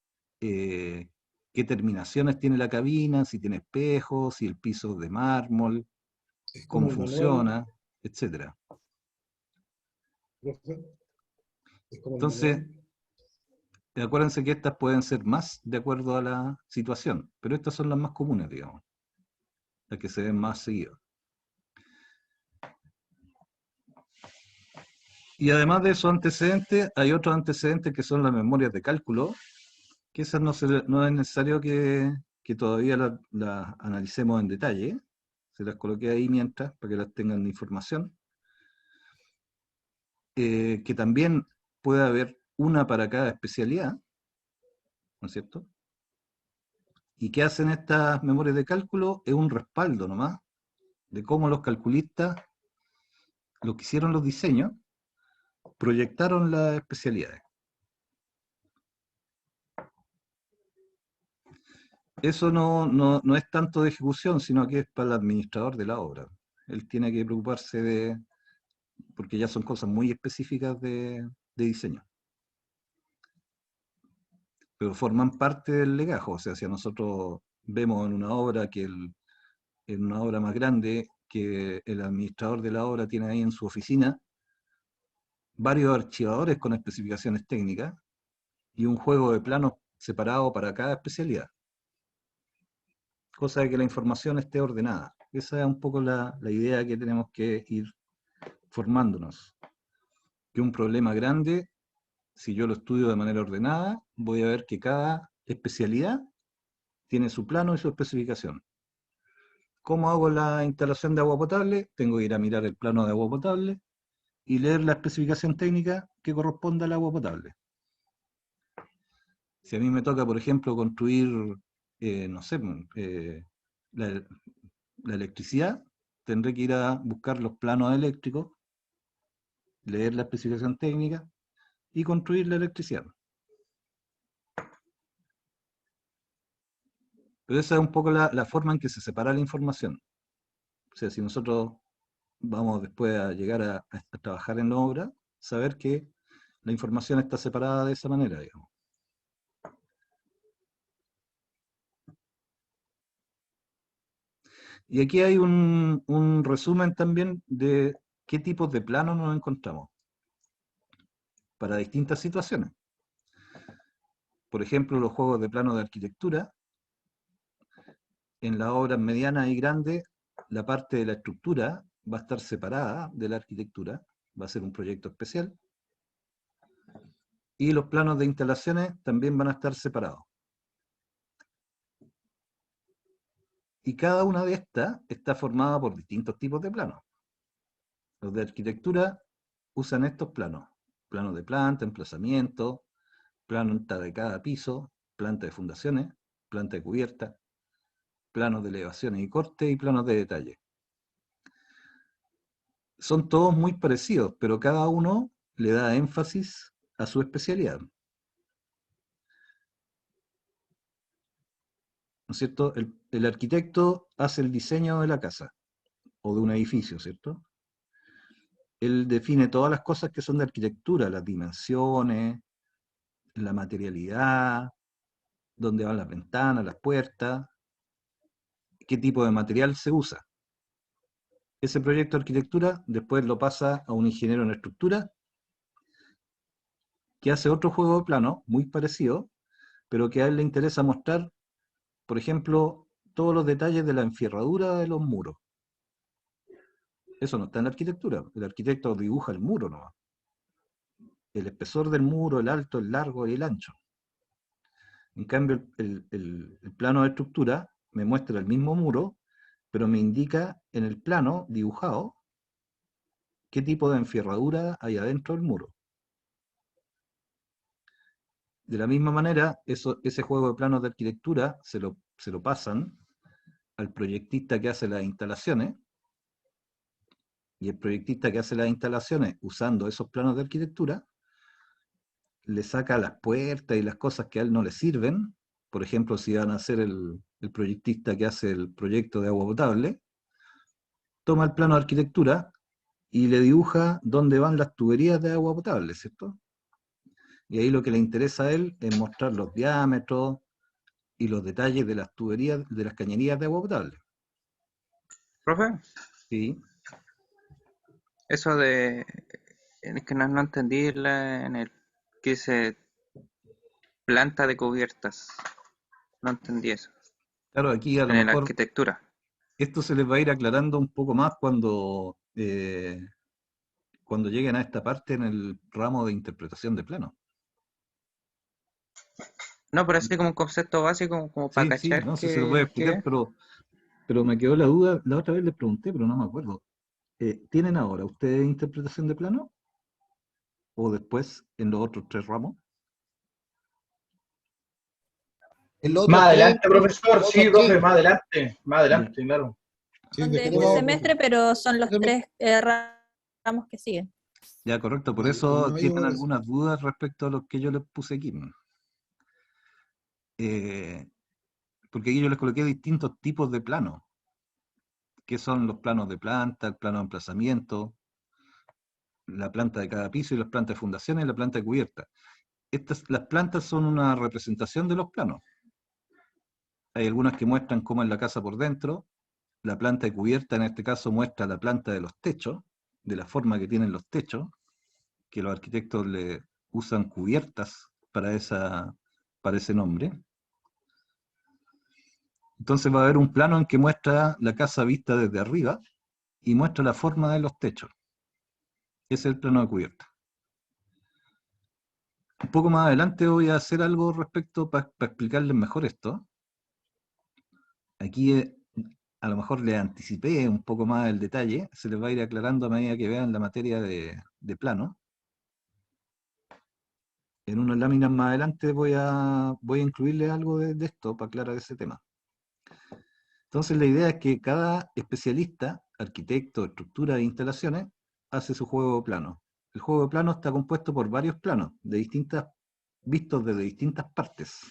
qué terminaciones tiene la cabina, si tiene espejos, si el piso es de mármol, Es cómo como el manual, funciona, etcétera. profe. Es como el Entonces, manual. acuérdense que estas pueden ser más de acuerdo a la situación, pero estas son las más comunes, digamos, las que se ven más seguido. Y además de esos antecedentes, hay otros antecedentes que son las memorias de cálculo, que esas no es necesario que todavía las analicemos en detalle. Se las coloqué ahí mientras, para que las tengan de información. Que también puede haber una para cada especialidad, ¿no es cierto? ¿Y qué hacen estas memorias de cálculo? Es un respaldo nomás de cómo los calculistas, los que hicieron los diseños, proyectaron las especialidades. Eso no es tanto de ejecución, sino que es para el administrador de la obra. Él tiene que preocuparse porque ya son cosas muy específicas de diseño. Pero forman parte del legajo. O sea, si nosotros vemos en una obra en una obra más grande, que el administrador de la obra tiene ahí en su oficina varios archivadores con especificaciones técnicas y un juego de planos separado para cada especialidad. Cosa de que la información esté ordenada. Esa es un poco la idea que tenemos que ir formándonos. Que un problema grande, si yo lo estudio de manera ordenada, voy a ver que cada especialidad tiene su plano y su especificación. ¿Cómo hago la instalación de agua potable? Tengo que ir a mirar el plano de agua potable y leer la especificación técnica que corresponda al agua potable. Si a mí me toca, por ejemplo, construir, no sé, la electricidad, tendré que ir a buscar los planos eléctricos, leer la especificación técnica y construir la electricidad. Pero esa es un poco la forma en que se separa la información. O sea, si nosotros vamos después a llegar a trabajar en la obra, saber que la información está separada de esa manera, digamos. Y aquí hay un resumen también de qué tipos de planos nos encontramos para distintas situaciones. Por ejemplo, los juegos de plano de arquitectura. En las obras medianas y grandes, la parte de la estructura va a estar separada de la arquitectura, va a ser un proyecto especial. Y los planos de instalaciones también van a estar separados. Y cada una de estas está formada por distintos tipos de planos. Los de arquitectura usan estos planos. Planos de planta, emplazamiento, planta de cada piso, planta de fundaciones, planta de cubierta, planos de elevaciones y cortes y planos de detalle. Son todos muy parecidos, pero cada uno le da énfasis a su especialidad. ¿No es cierto? El arquitecto hace el diseño de la casa o de un edificio, ¿cierto? Él define todas las cosas que son de arquitectura, las dimensiones, la materialidad, dónde van las ventanas, las puertas, qué tipo de material se usa. Ese proyecto de arquitectura después lo pasa a un ingeniero en estructura que hace otro juego de plano muy parecido, pero que a él le interesa mostrar, por ejemplo, todos los detalles de la enfierradura de los muros. Eso no está en la arquitectura. El arquitecto dibuja el muro nomás. El espesor del muro, el alto, el largo y el ancho. En cambio, el plano de estructura me muestra el mismo muro, pero me indica en el plano dibujado qué tipo de enfierradura hay adentro del muro. De la misma manera, ese juego de planos de arquitectura se lo pasan al proyectista que hace las instalaciones, y el proyectista que hace las instalaciones usando esos planos de arquitectura le saca las puertas y las cosas que a él no le sirven. Por ejemplo, si van a hacer el proyectista que hace el proyecto de agua potable, toma el plano de arquitectura y le dibuja dónde van las tuberías de agua potable, ¿cierto? Y ahí lo que le interesa a él es mostrar los diámetros, y los detalles de las tuberías, de las cañerías de agua potable. Profe, ¿Sí? eso de es que no entendí en el que dice planta de cubiertas. No entendí eso. Claro, aquí a lo En la mejor arquitectura. esto se les va a ir aclarando un poco más cuando lleguen a esta parte en el ramo de interpretación de plano. No, pero así como un concepto básico, como para Sí, sí, cachar no sé si se lo voy a explicar, que pero me quedó la duda. La otra vez les pregunté, pero no me acuerdo. ¿Tienen ahora ustedes interpretación de plano? ¿O después en los otros 3 ramos? En los Más otros tres, adelante, profesor, los sí, otros profe, tres. más Ya. adelante, claro. Sí, Son de después este lo vamos a semestre, profesor. pero son los Este mes- 3 ramos que siguen. Ya, correcto. Por el eso mayo tienen parece. algunas dudas respecto a lo que yo les puse aquí. Eh, porque aquí yo les coloqué distintos tipos de planos, que son los planos de planta, el plano de emplazamiento, la planta de cada piso y las plantas de fundación y la planta de cubierta. Las plantas son una representación de los planos. Hay algunas que muestran cómo es la casa por dentro. La planta de cubierta en este caso muestra la planta de los techos, de la forma que tienen los techos, que los arquitectos le usan cubiertas para ese nombre. Entonces va a haber un plano en que muestra la casa vista desde arriba y muestra la forma de los techos. Ese es el plano de cubierta. Un poco más adelante voy a hacer algo respecto para explicarles mejor esto. Aquí a lo mejor les anticipé un poco más el detalle, se les va a ir aclarando a medida que vean la materia de plano. En unas láminas más adelante voy a incluirles algo de esto para aclarar ese tema. Entonces la idea es que cada especialista, arquitecto, estructura e instalaciones, hace su juego de plano. El juego de plano está compuesto por varios planos, vistos desde distintas partes.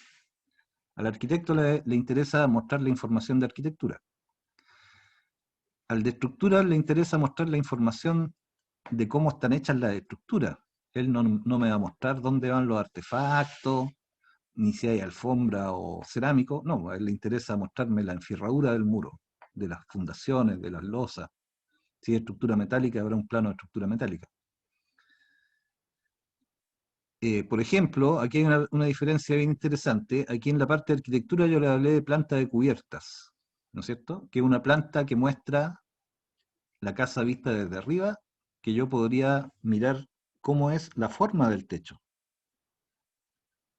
Al arquitecto le interesa mostrar la información de arquitectura. Al de estructura le interesa mostrar la información de cómo están hechas las estructuras. Él no me va a mostrar dónde van los artefactos, ni si hay alfombra o cerámico. No, a él le interesa mostrarme la enferradura del muro, de las fundaciones, de las losas. Si hay estructura metálica, habrá un plano de estructura metálica. Por ejemplo, aquí hay una diferencia bien interesante. Aquí en la parte de arquitectura yo le hablé de planta de cubiertas, ¿no es cierto? Que es una planta que muestra la casa vista desde arriba, que yo podría mirar cómo es la forma del techo.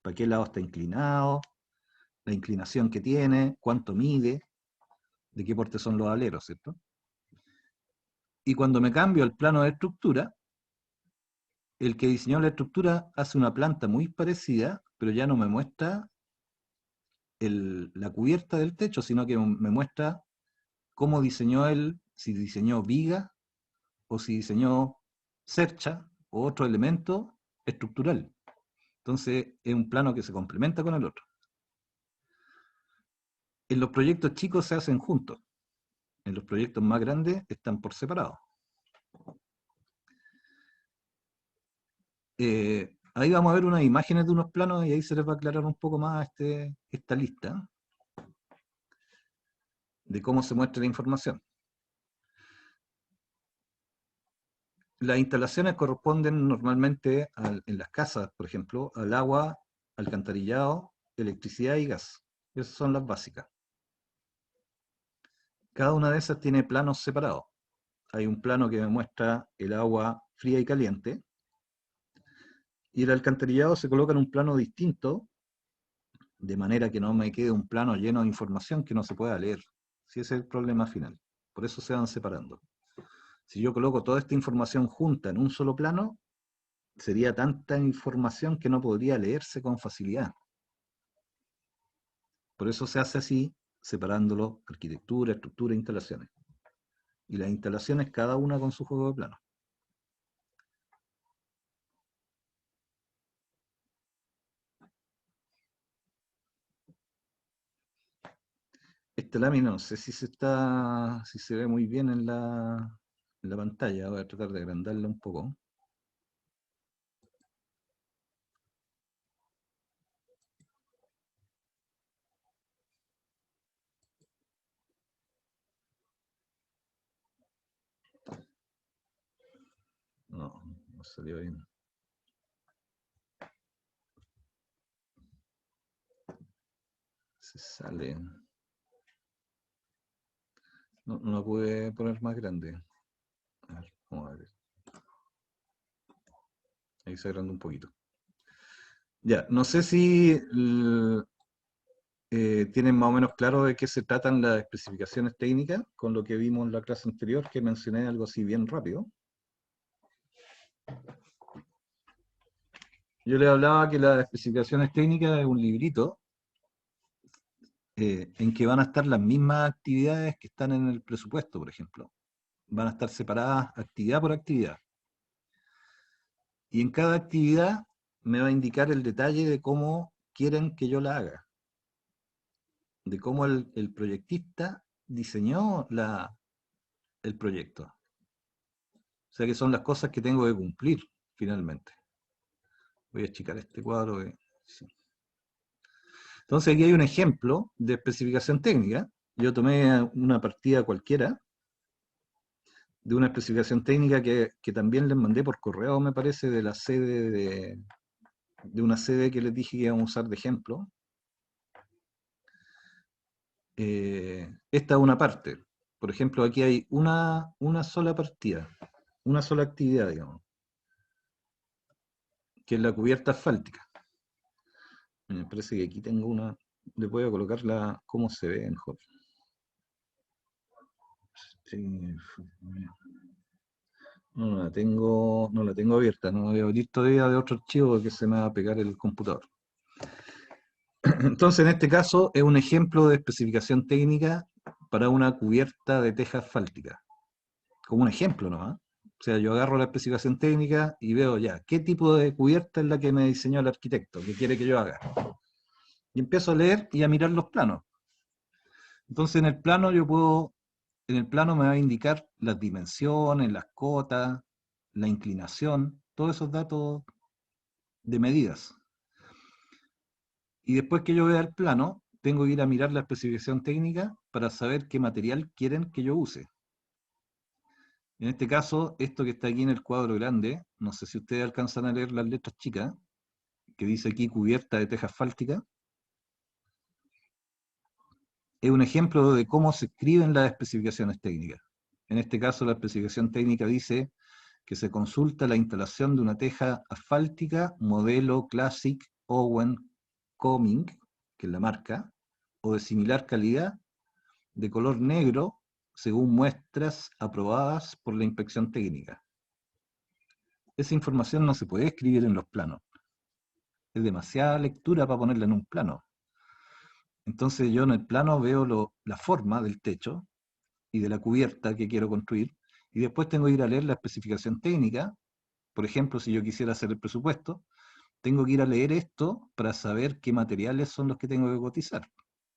¿Para qué lado está inclinado? La inclinación que tiene, cuánto mide, de qué porte son los aleros, ¿cierto? Y cuando me cambio al plano de estructura, el que diseñó la estructura hace una planta muy parecida, pero ya no me muestra la cubierta del techo, sino que me muestra cómo diseñó él, si diseñó viga o si diseñó cercha o otro elemento estructural. Entonces es un plano que se complementa con el otro. En los proyectos chicos se hacen juntos. En los proyectos más grandes están por separado. Ahí vamos a ver unas imágenes de unos planos y ahí se les va a aclarar un poco más esta lista de cómo se muestra la información. Las instalaciones corresponden normalmente en las casas, por ejemplo, al agua, alcantarillado, electricidad y gas. Esas son las básicas. Cada una de esas tiene planos separados. Hay un plano que me muestra el agua fría y caliente, y el alcantarillado se coloca en un plano distinto, de manera que no me quede un plano lleno de información que no se pueda leer. Si ese es el problema final. Por eso se van separando. Si yo coloco toda esta información junta en un solo plano, sería tanta información que no podría leerse con facilidad. Por eso se hace así, separándolo arquitectura, estructura e instalaciones. Y las instalaciones cada una con su juego de plano. Esta lámina no sé si se ve muy bien en la pantalla. Voy a tratar de agrandarla un poco. No, no salió bien. Se sale. No, no la pude poner más grande. A ver, vamos a ver. Ahí se agranda un poquito. Ya, no sé si tienen más o menos claro de qué se tratan las especificaciones técnicas con lo que vimos en la clase anterior, que mencioné algo así bien rápido. Yo les hablaba que las especificaciones técnicas es un librito en que van a estar las mismas actividades que están en el presupuesto, por ejemplo. Van a estar separadas actividad por actividad. Y en cada actividad me va a indicar el detalle de cómo quieren que yo la haga. De cómo el proyectista diseñó el proyecto. O sea que son las cosas que tengo que cumplir, finalmente. Voy a achicar este cuadro. Sí. Entonces aquí hay un ejemplo de especificación técnica. Yo tomé una partida cualquiera de una especificación técnica que también les mandé por correo, me parece, de la sede de una sede que les dije que íbamos a usar de ejemplo. Esta es una parte. Por ejemplo, aquí hay una sola partida, una sola actividad, digamos, que es la cubierta asfáltica. Me parece que aquí tengo una, le voy a colocarla cómo se ve mejor. No la tengo abierta, no la voy a abrir todavía de otro archivo porque se me va a pegar el computador. Entonces, en este caso, es un ejemplo de especificación técnica para una cubierta de teja asfáltica. Como un ejemplo, ¿no? O sea, yo agarro la especificación técnica y veo ya, ¿qué tipo de cubierta es la que me diseñó el arquitecto? ¿Qué quiere que yo haga? Y empiezo a leer y a mirar los planos. Entonces, en el plano me va a indicar las dimensiones, las cotas, la inclinación, todos esos datos de medidas. Y después que yo vea el plano, tengo que ir a mirar la especificación técnica para saber qué material quieren que yo use. En este caso, esto que está aquí en el cuadro grande, no sé si ustedes alcanzan a leer las letras chicas, que dice aquí cubierta de teja asfáltica, es un ejemplo de cómo se escriben las especificaciones técnicas. En este caso, la especificación técnica dice que se consulta la instalación de una teja asfáltica modelo Classic Owen Coming, que es la marca, o de similar calidad, de color negro, según muestras aprobadas por la inspección técnica. Esa información no se puede escribir en los planos. Es demasiada lectura para ponerla en un plano. Entonces yo en el plano veo la forma del techo y de la cubierta que quiero construir, y después tengo que ir a leer la especificación técnica. Por ejemplo, si yo quisiera hacer el presupuesto, tengo que ir a leer esto para saber qué materiales son los que tengo que cotizar.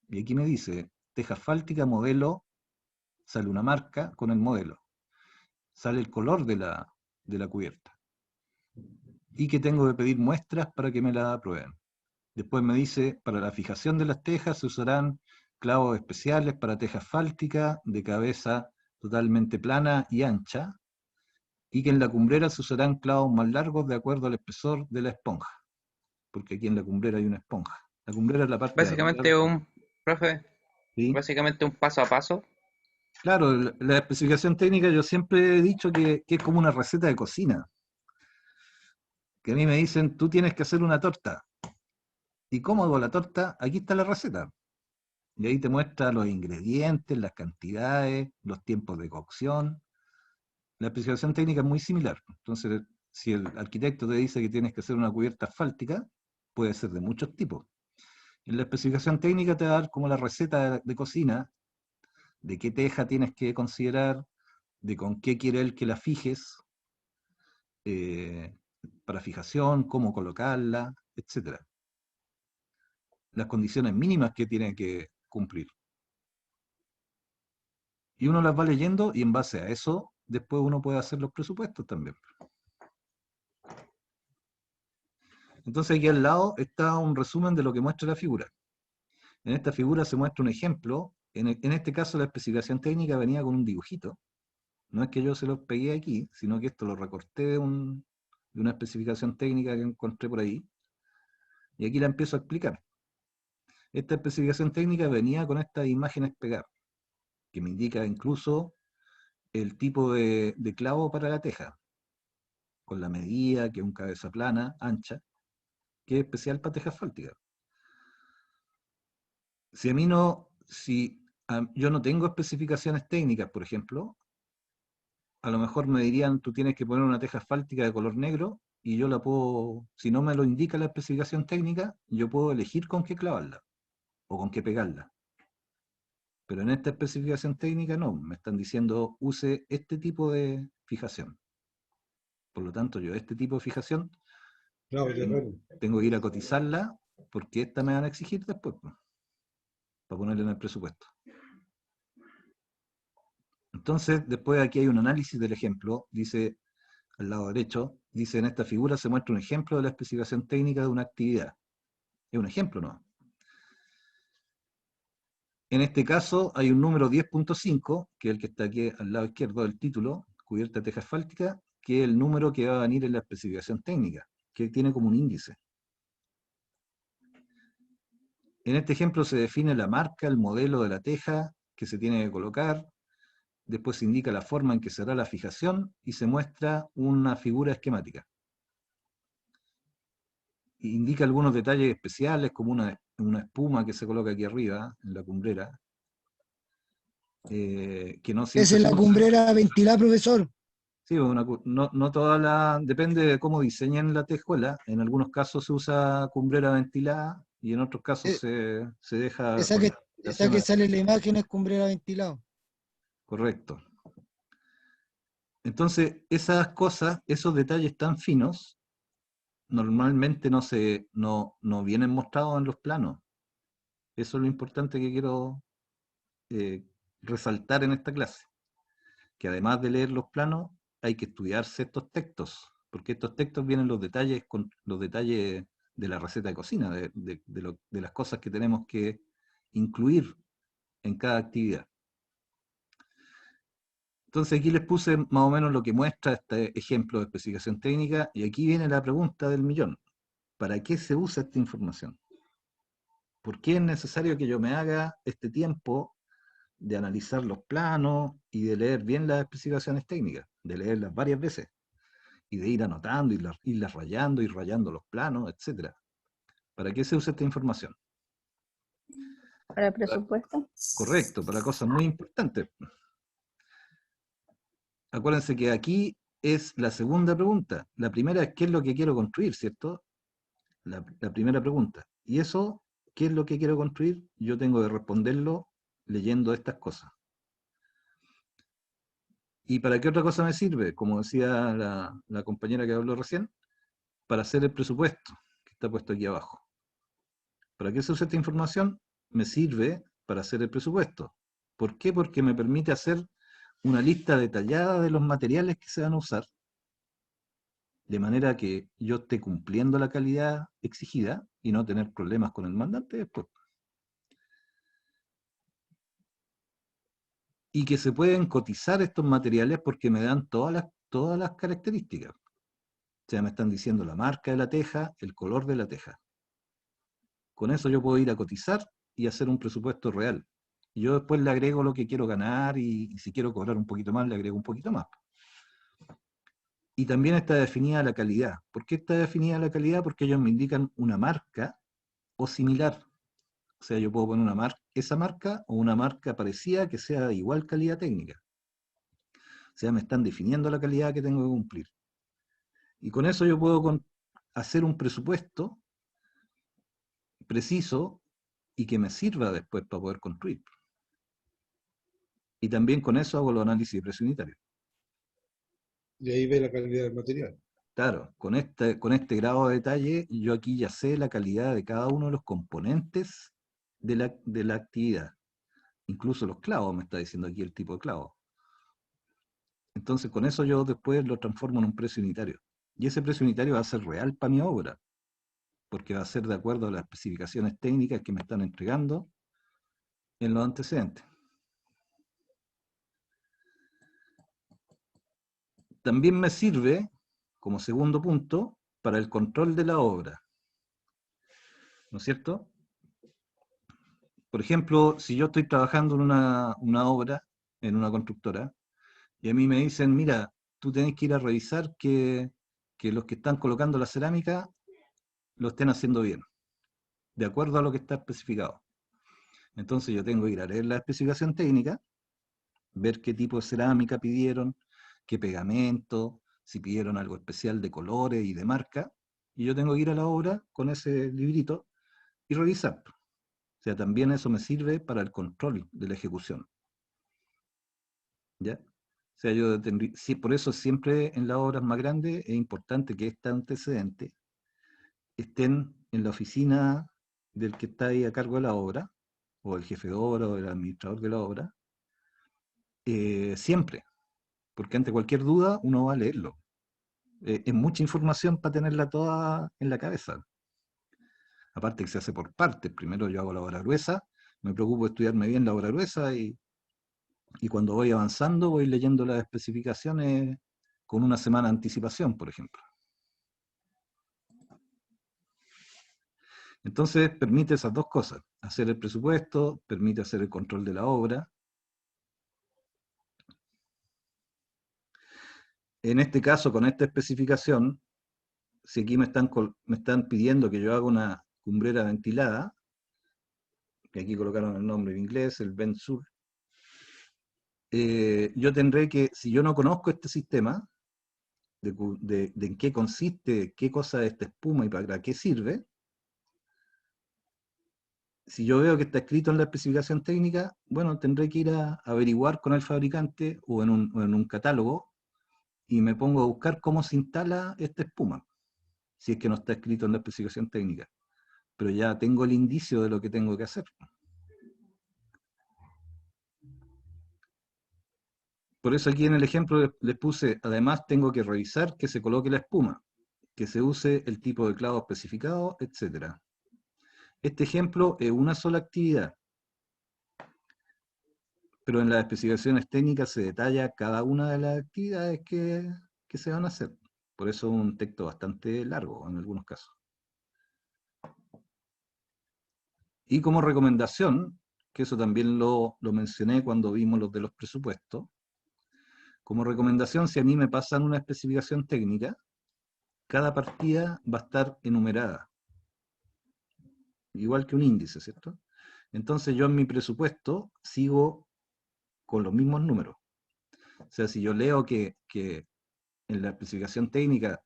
Y aquí me dice, teja asfáltica modelo, sale una marca con el modelo. Sale el color de la cubierta. Y que tengo que pedir muestras para que me la aprueben. Después me dice, para la fijación de las tejas se usarán clavos especiales para teja asfáltica, de cabeza totalmente plana y ancha, y que en la cumbrera se usarán clavos más largos de acuerdo al espesor de la esponja. Porque aquí en la cumbrera hay una esponja. La cumbrera es la parte Básicamente profe, ¿sí? básicamente un paso a paso. Claro, la especificación técnica yo siempre he dicho que es como una receta de cocina. Que a mí me dicen, tú tienes que hacer una torta. ¿Y cómo hago la torta? Aquí está la receta. Y ahí te muestra los ingredientes, las cantidades, los tiempos de cocción. La especificación técnica es muy similar. Entonces, si el arquitecto te dice que tienes que hacer una cubierta asfáltica, puede ser de muchos tipos. En la especificación técnica te va a dar como la receta de cocina, de qué teja tienes que considerar, de con qué quiere él que la fijes, para fijación, cómo colocarla, etc. Las condiciones mínimas que tiene que cumplir. Y uno las va leyendo y en base a eso, después uno puede hacer los presupuestos también. Entonces aquí al lado está un resumen de lo que muestra la figura. En esta figura se muestra un ejemplo. En este caso la especificación técnica venía con un dibujito. No es que yo se los pegué aquí, sino que esto lo recorté de una especificación técnica que encontré por ahí, y aquí la empiezo a explicar. Esta especificación técnica venía con estas imágenes pegadas, que me indica incluso el tipo de clavo para la teja, con la medida, que es un cabeza plana, ancha, que es especial para teja asfáltica. Yo no tengo especificaciones técnicas, por ejemplo, a lo mejor me dirían, tú tienes que poner una teja asfáltica de color negro, y yo la puedo, si no me lo indica la especificación técnica, yo puedo elegir con qué clavarla, o con qué pegarla. Pero en esta especificación técnica no, me están diciendo use este tipo de fijación. Por lo tanto, yo este tipo de fijación tengo que ir a cotizarla, porque esta me van a exigir después, pues, para ponerla en el presupuesto. Entonces, después aquí hay un análisis del ejemplo, dice al lado derecho, dice en esta figura se muestra un ejemplo de la especificación técnica de una actividad. Es un ejemplo, ¿no? En este caso hay un número 10.5, que es el que está aquí al lado izquierdo del título, cubierta de teja asfáltica, que es el número que va a venir en la especificación técnica, que tiene como un índice. En este ejemplo se define la marca, el modelo de la teja que se tiene que colocar, después se indica la forma en que se hará la fijación y se muestra una figura esquemática. Indica algunos detalles especiales, como una espuma que se coloca aquí arriba, en la cumbrera, que no siempre Esa es la se usa. cumbrera ventilada, profesor. Sí, no toda depende de cómo diseñen la tejuela. En algunos casos se usa cumbrera ventilada y en otros casos Eh, se deja Esa con que, las esa que ventilaciones. sale en la imagen es cumbrera ventilada. Correcto. Entonces, esas cosas, esos detalles tan finos, normalmente no vienen mostrados en los planos. Eso es lo importante que quiero eh, resaltar en esta clase. Que además de leer los planos, hay que estudiarse estos textos, porque estos textos vienen los detalles de la receta de cocina, de las cosas que tenemos que incluir en cada actividad. Entonces aquí les puse más o menos lo que muestra este ejemplo de especificación técnica, y aquí viene la pregunta del millón. ¿Para qué se usa esta información? ¿Por qué es necesario que yo me haga este tiempo de analizar los planos y de leer bien las especificaciones técnicas, de leerlas varias veces, y de ir anotando, irlas rayando, ir rayando los planos, etcétera? ¿Para qué se usa esta información? Para el presupuesto. Correcto, para cosas muy importantes. Acuérdense que aquí es la segunda pregunta. La primera es ¿qué es lo que quiero construir? ¿Cierto? La primera pregunta. Y eso, ¿qué es lo que quiero construir? Yo tengo que responderlo leyendo estas cosas. ¿Y para qué otra cosa me sirve? Como decía la compañera que habló recién, para hacer el presupuesto, que está puesto aquí abajo. ¿Para qué se usa esta información? Me sirve para hacer el presupuesto. ¿Por qué? Porque me permite hacer una lista detallada de los materiales que se van a usar, de manera que yo esté cumpliendo la calidad exigida y no tener problemas con el mandante después. Y que se pueden cotizar estos materiales porque me dan todas las características. O sea, me están diciendo la marca de la teja, el color de la teja. Con eso yo puedo ir a cotizar y hacer un presupuesto real. Y yo después le agrego lo que quiero ganar y si quiero cobrar un poquito más, le agrego un poquito más. Y también está definida la calidad. ¿Por qué está definida la calidad? Porque ellos me indican una marca o similar. O sea, yo puedo poner esa marca o una marca parecida que sea de igual calidad técnica. O sea, me están definiendo la calidad que tengo que cumplir. Y con eso yo puedo hacer un presupuesto preciso y que me sirva después para poder construir. Y también con eso hago los análisis de precio unitario. Y ahí ve la calidad del material. Claro, con este grado de detalle, yo aquí ya sé la calidad de cada uno de los componentes de la actividad. Incluso los clavos, me está diciendo aquí el tipo de clavo. Entonces con eso yo después lo transformo en un precio unitario. Y ese precio unitario va a ser real para mi obra, porque va a ser de acuerdo a las especificaciones técnicas que me están entregando en los antecedentes. también me sirve, como segundo punto, para el control de la obra. ¿No es cierto? Por ejemplo, si yo estoy trabajando en una obra, en una constructora, y a mí me dicen, mira, tú tenés que ir a revisar que los que están colocando la cerámica lo estén haciendo bien, de acuerdo a lo que está especificado. Entonces yo tengo que ir a leer la especificación técnica, ver qué tipo de cerámica pidieron, qué pegamento, si pidieron algo especial de colores y de marca, y yo tengo que ir a la obra con ese librito y revisar. O sea, también eso me sirve para el control de la ejecución. ¿Ya? O sea, yo sí, por eso siempre en las obras más grandes es importante que este antecedente estén en la oficina del que está ahí a cargo de la obra, o el jefe de obra, o el administrador de la obra, siempre, porque ante cualquier duda uno va a leerlo. Es mucha información para tenerla toda en la cabeza. Aparte que se hace por partes, primero yo hago la obra gruesa, me preocupo de estudiarme bien la obra gruesa y cuando voy avanzando voy leyendo las especificaciones con una semana de anticipación, por ejemplo. Entonces permite esas dos cosas, hacer el presupuesto, permite hacer el control de la obra. En este caso, con esta especificación, si aquí me están pidiendo que yo haga una cumbrera ventilada, que aquí colocaron el nombre en inglés, el vent sur, yo tendré que, si yo no conozco este sistema, de en qué consiste, qué cosa es esta espuma y para qué sirve, si yo veo que está escrito en la especificación técnica, bueno, tendré que ir a averiguar con el fabricante o en un catálogo y me pongo a buscar cómo se instala esta espuma, si es que no está escrito en la especificación técnica. Pero ya tengo el indicio de lo que tengo que hacer. Por eso aquí en el ejemplo les puse, además tengo que revisar que se coloque la espuma, que se use el tipo de clavo especificado, etc. Este ejemplo es una sola actividad, pero en las especificaciones técnicas se detalla cada una de las actividades que se van a hacer. Por eso es un texto bastante largo en algunos casos. Y como recomendación, que eso también lo mencioné cuando vimos los de los presupuestos, como recomendación, si a mí me pasan una especificación técnica, cada partida va a estar enumerada, igual que un índice, ¿cierto? Entonces yo en mi presupuesto sigo con los mismos números. O sea, si yo leo que en la especificación técnica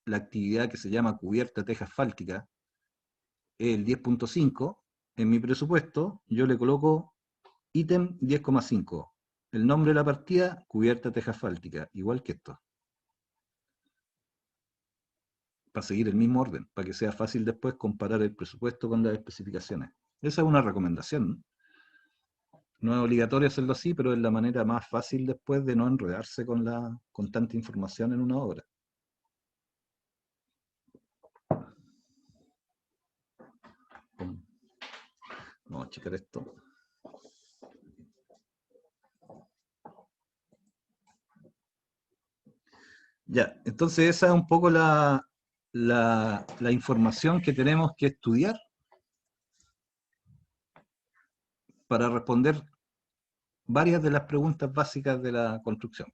la actividad que se llama cubierta teja asfáltica es el 10.5, en mi presupuesto yo le coloco ítem 10,5. El nombre de la partida, cubierta teja asfáltica, igual que esto. Para seguir el mismo orden, para que sea fácil después comparar el presupuesto con las especificaciones. Esa es una recomendación. No es obligatorio hacerlo así, pero es la manera más fácil después de no enredarse con tanta información en una obra. Vamos a checar esto. Ya, entonces esa es un poco la información que tenemos que estudiar para responder varias de las preguntas básicas de la construcción.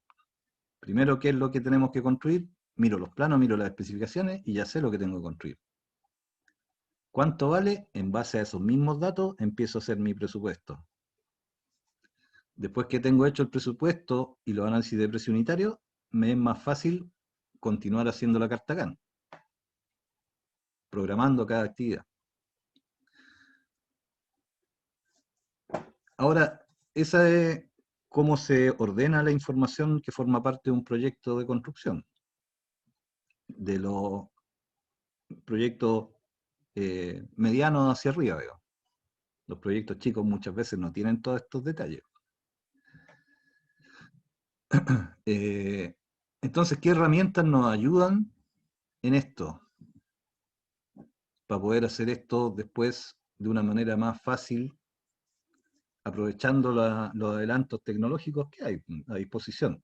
Primero, ¿qué es lo que tenemos que construir? Miro los planos, miro las especificaciones y ya sé lo que tengo que construir. ¿Cuánto vale? En base a esos mismos datos empiezo a hacer mi presupuesto. Después que tengo hecho el presupuesto y los análisis de precio unitario, me es más fácil continuar haciendo la carta GAN, programando cada actividad. Ahora, esa es cómo se ordena la información que forma parte de un proyecto de construcción. De los proyectos medianos hacia arriba, veo. Los proyectos chicos muchas veces no tienen todos estos detalles. Entonces, ¿qué herramientas nos ayudan en esto? Para poder hacer esto después de una manera más fácil, aprovechando los adelantos tecnológicos que hay a disposición.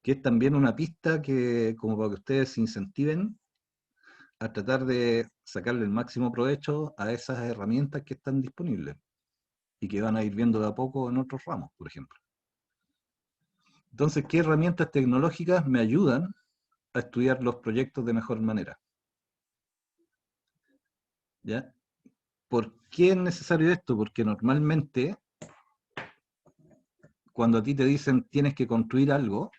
que es también una pista que, como para que ustedes se incentiven a tratar de sacarle el máximo provecho a esas herramientas que están disponibles y que van a ir viendo de a poco en otros ramos, por ejemplo. Entonces, ¿qué herramientas tecnológicas me ayudan a estudiar los proyectos de mejor manera? ¿Ya? ¿Por qué es necesario esto? Porque normalmente, cuando a ti te dicen tienes que construir algo,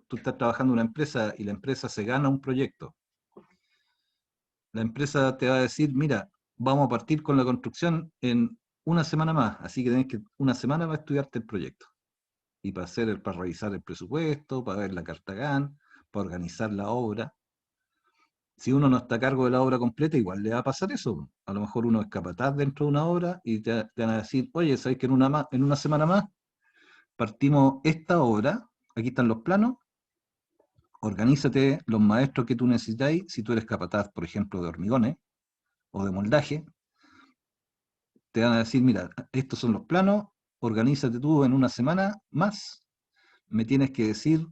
tú estás trabajando en una empresa y la empresa se gana un proyecto. La empresa te va a decir, mira, vamos a partir con la construcción en una semana más, así que tenés que una semana para estudiarte el proyecto. Y para revisar el presupuesto, para ver la carta GAN, para organizar la obra. Si uno no está a cargo de la obra completa, igual le va a pasar eso. A lo mejor uno es capataz dentro de una obra y te van a decir, oye, ¿sabes que en una semana más partimos esta obra? Aquí están los planos, organízate los maestros que tú necesitáis, si tú eres capataz, por ejemplo, de hormigones o de moldaje, te van a decir, mira, estos son los planos, organízate tú en una semana más, me tienes que decir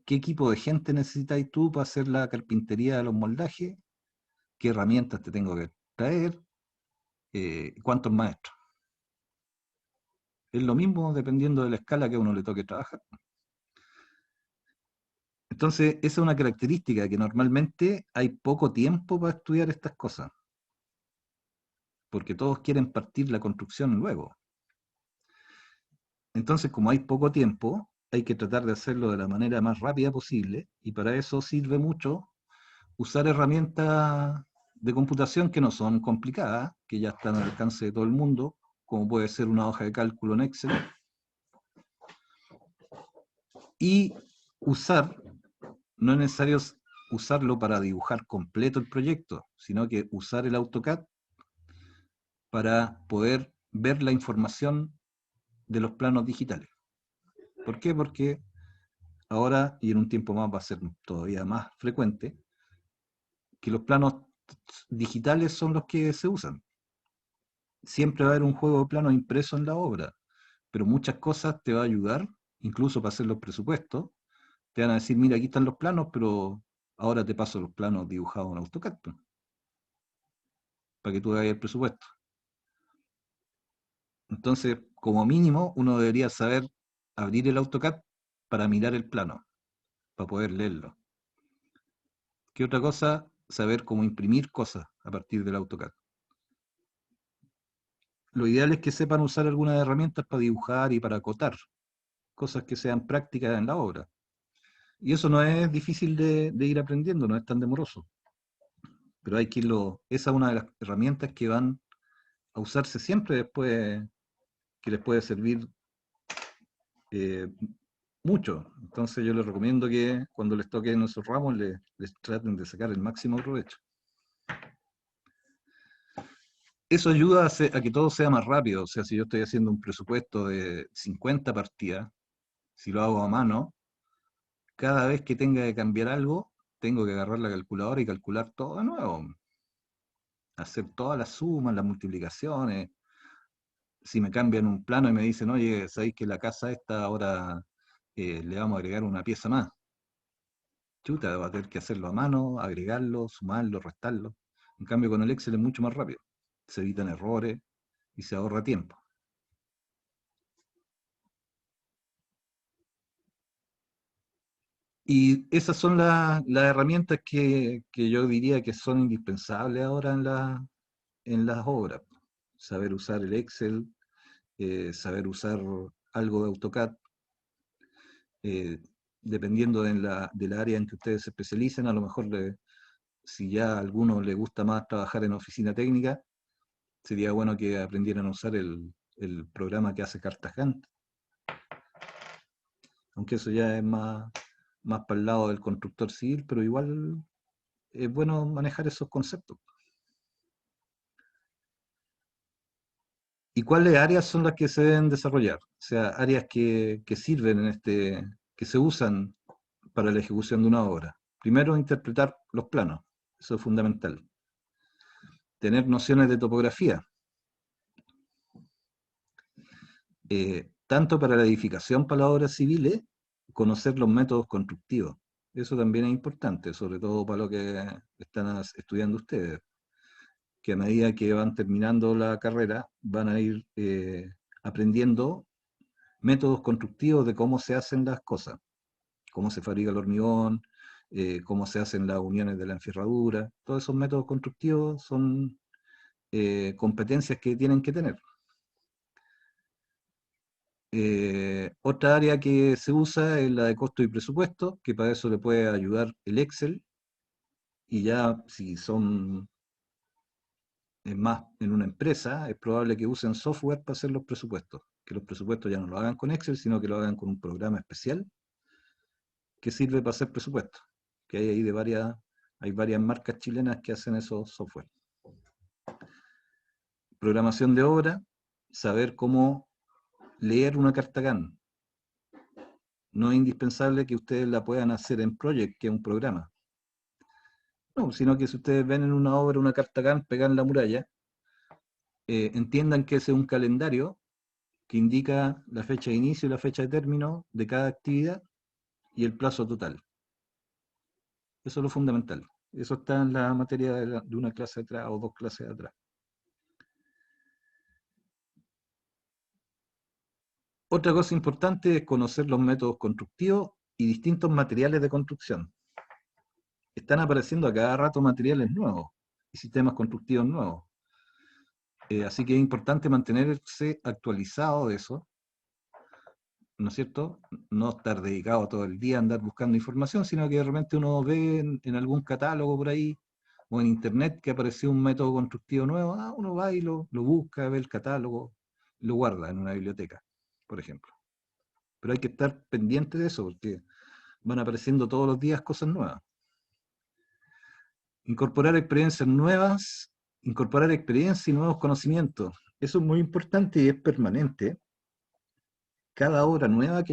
qué equipo de gente necesitáis tú para hacer la carpintería de los moldajes, qué herramientas te tengo que traer, cuántos maestros. Es lo mismo dependiendo de la escala que a uno le toque trabajar. Entonces, esa es una característica, que normalmente hay poco tiempo para estudiar estas cosas, porque todos quieren partir la construcción luego. Entonces, como hay poco tiempo, hay que tratar de hacerlo de la manera más rápida posible, y para eso sirve mucho usar herramientas de computación que no son complicadas, que ya están al alcance de todo el mundo, como puede ser una hoja de cálculo en Excel, y no es necesario usarlo para dibujar completo el proyecto, sino que usar el AutoCAD para poder ver la información de los planos digitales. ¿Por qué? Porque ahora, y en un tiempo más va a ser todavía más frecuente, que los planos digitales son los que se usan. Siempre va a haber un juego de planos impreso en la obra, pero muchas cosas te va a ayudar, incluso para hacer los presupuestos. Te van a decir, mira, aquí están los planos, pero ahora te paso los planos dibujados en AutoCAD, para que tú hagas el presupuesto. Entonces, como mínimo, uno debería saber abrir el AutoCAD para mirar el plano, para poder leerlo. ¿Qué otra cosa? Saber cómo imprimir cosas a partir del AutoCAD. Lo ideal es que sepan usar algunas herramientas para dibujar y para acotar, cosas que sean prácticas en la obra. Y eso no es difícil de ir aprendiendo, no es tan demoroso. Pero hay que esa es una de las herramientas que van a usarse siempre después, que les puede servir mucho. Entonces yo les recomiendo que cuando les toque en esos ramos les traten de sacar el máximo provecho. Eso ayuda a que todo sea más rápido. O sea, si yo estoy haciendo un presupuesto de 50 partidas, si lo hago a mano, cada vez que tenga que cambiar algo, tengo que agarrar la calculadora y calcular todo de nuevo. Hacer todas las sumas, las multiplicaciones. Si me cambian un plano y me dicen, oye, ¿sabéis que la casa esta ahora le vamos a agregar una pieza más? Chuta, va a tener que hacerlo a mano, agregarlo, sumarlo, restarlo. En cambio, con el Excel es mucho más rápido. Se evitan errores y se ahorra tiempo. Y esas son las herramientas que yo diría que son indispensables ahora en las obras. Saber usar el Excel, saber usar algo de AutoCAD, dependiendo del área en que ustedes se especialicen. A lo mejor si ya a alguno le gusta más trabajar en oficina técnica, sería bueno que aprendieran a usar el programa que hace cartas Gantt. Aunque eso ya es más para el lado del constructor civil, pero igual es bueno manejar esos conceptos. ¿Y cuáles áreas son las que se deben desarrollar? O sea, áreas que sirven que se usan para la ejecución de una obra. Primero, interpretar los planos. Eso es fundamental. Tener nociones de topografía. Tanto para la edificación, para las obras civiles, conocer los métodos constructivos. Eso también es importante, sobre todo para lo que están estudiando ustedes, que a medida que van terminando la carrera van a ir aprendiendo métodos constructivos de cómo se hacen las cosas, cómo se fabrica el hormigón, cómo se hacen las uniones de la enferradura. Todos esos métodos constructivos son competencias que tienen que tener. Otra área que se usa es la de costo y presupuesto, que para eso le puede ayudar el Excel, y ya si son más en una empresa, es probable que usen software para hacer los presupuestos, que los presupuestos ya no lo hagan con Excel, sino que lo hagan con un programa especial que sirve para hacer presupuestos, que hay ahí hay varias marcas chilenas que hacen esos software. Programación de obra, saber cómo leer una carta GAN. No es indispensable que ustedes la puedan hacer en Project, que es un programa. No, sino que si ustedes ven en una obra una carta GAN pegada en la muralla, entiendan que ese es un calendario que indica la fecha de inicio y la fecha de término de cada actividad y el plazo total. Eso es lo fundamental. Eso está en la materia de una clase atrás o 2 clases atrás. Otra cosa importante es conocer los métodos constructivos y distintos materiales de construcción. Están apareciendo a cada rato materiales nuevos y sistemas constructivos nuevos. Así que es importante mantenerse actualizado de eso, ¿no es cierto? No estar dedicado todo el día a andar buscando información, sino que de repente uno ve en algún catálogo por ahí o en internet que apareció un método constructivo nuevo, uno va y lo busca, ve el catálogo, lo guarda en una biblioteca, por ejemplo. Pero hay que estar pendiente de eso, porque van apareciendo todos los días cosas nuevas. Incorporar experiencias nuevas, incorporar experiencia y nuevos conocimientos. Eso es muy importante y es permanente. Cada hora nueva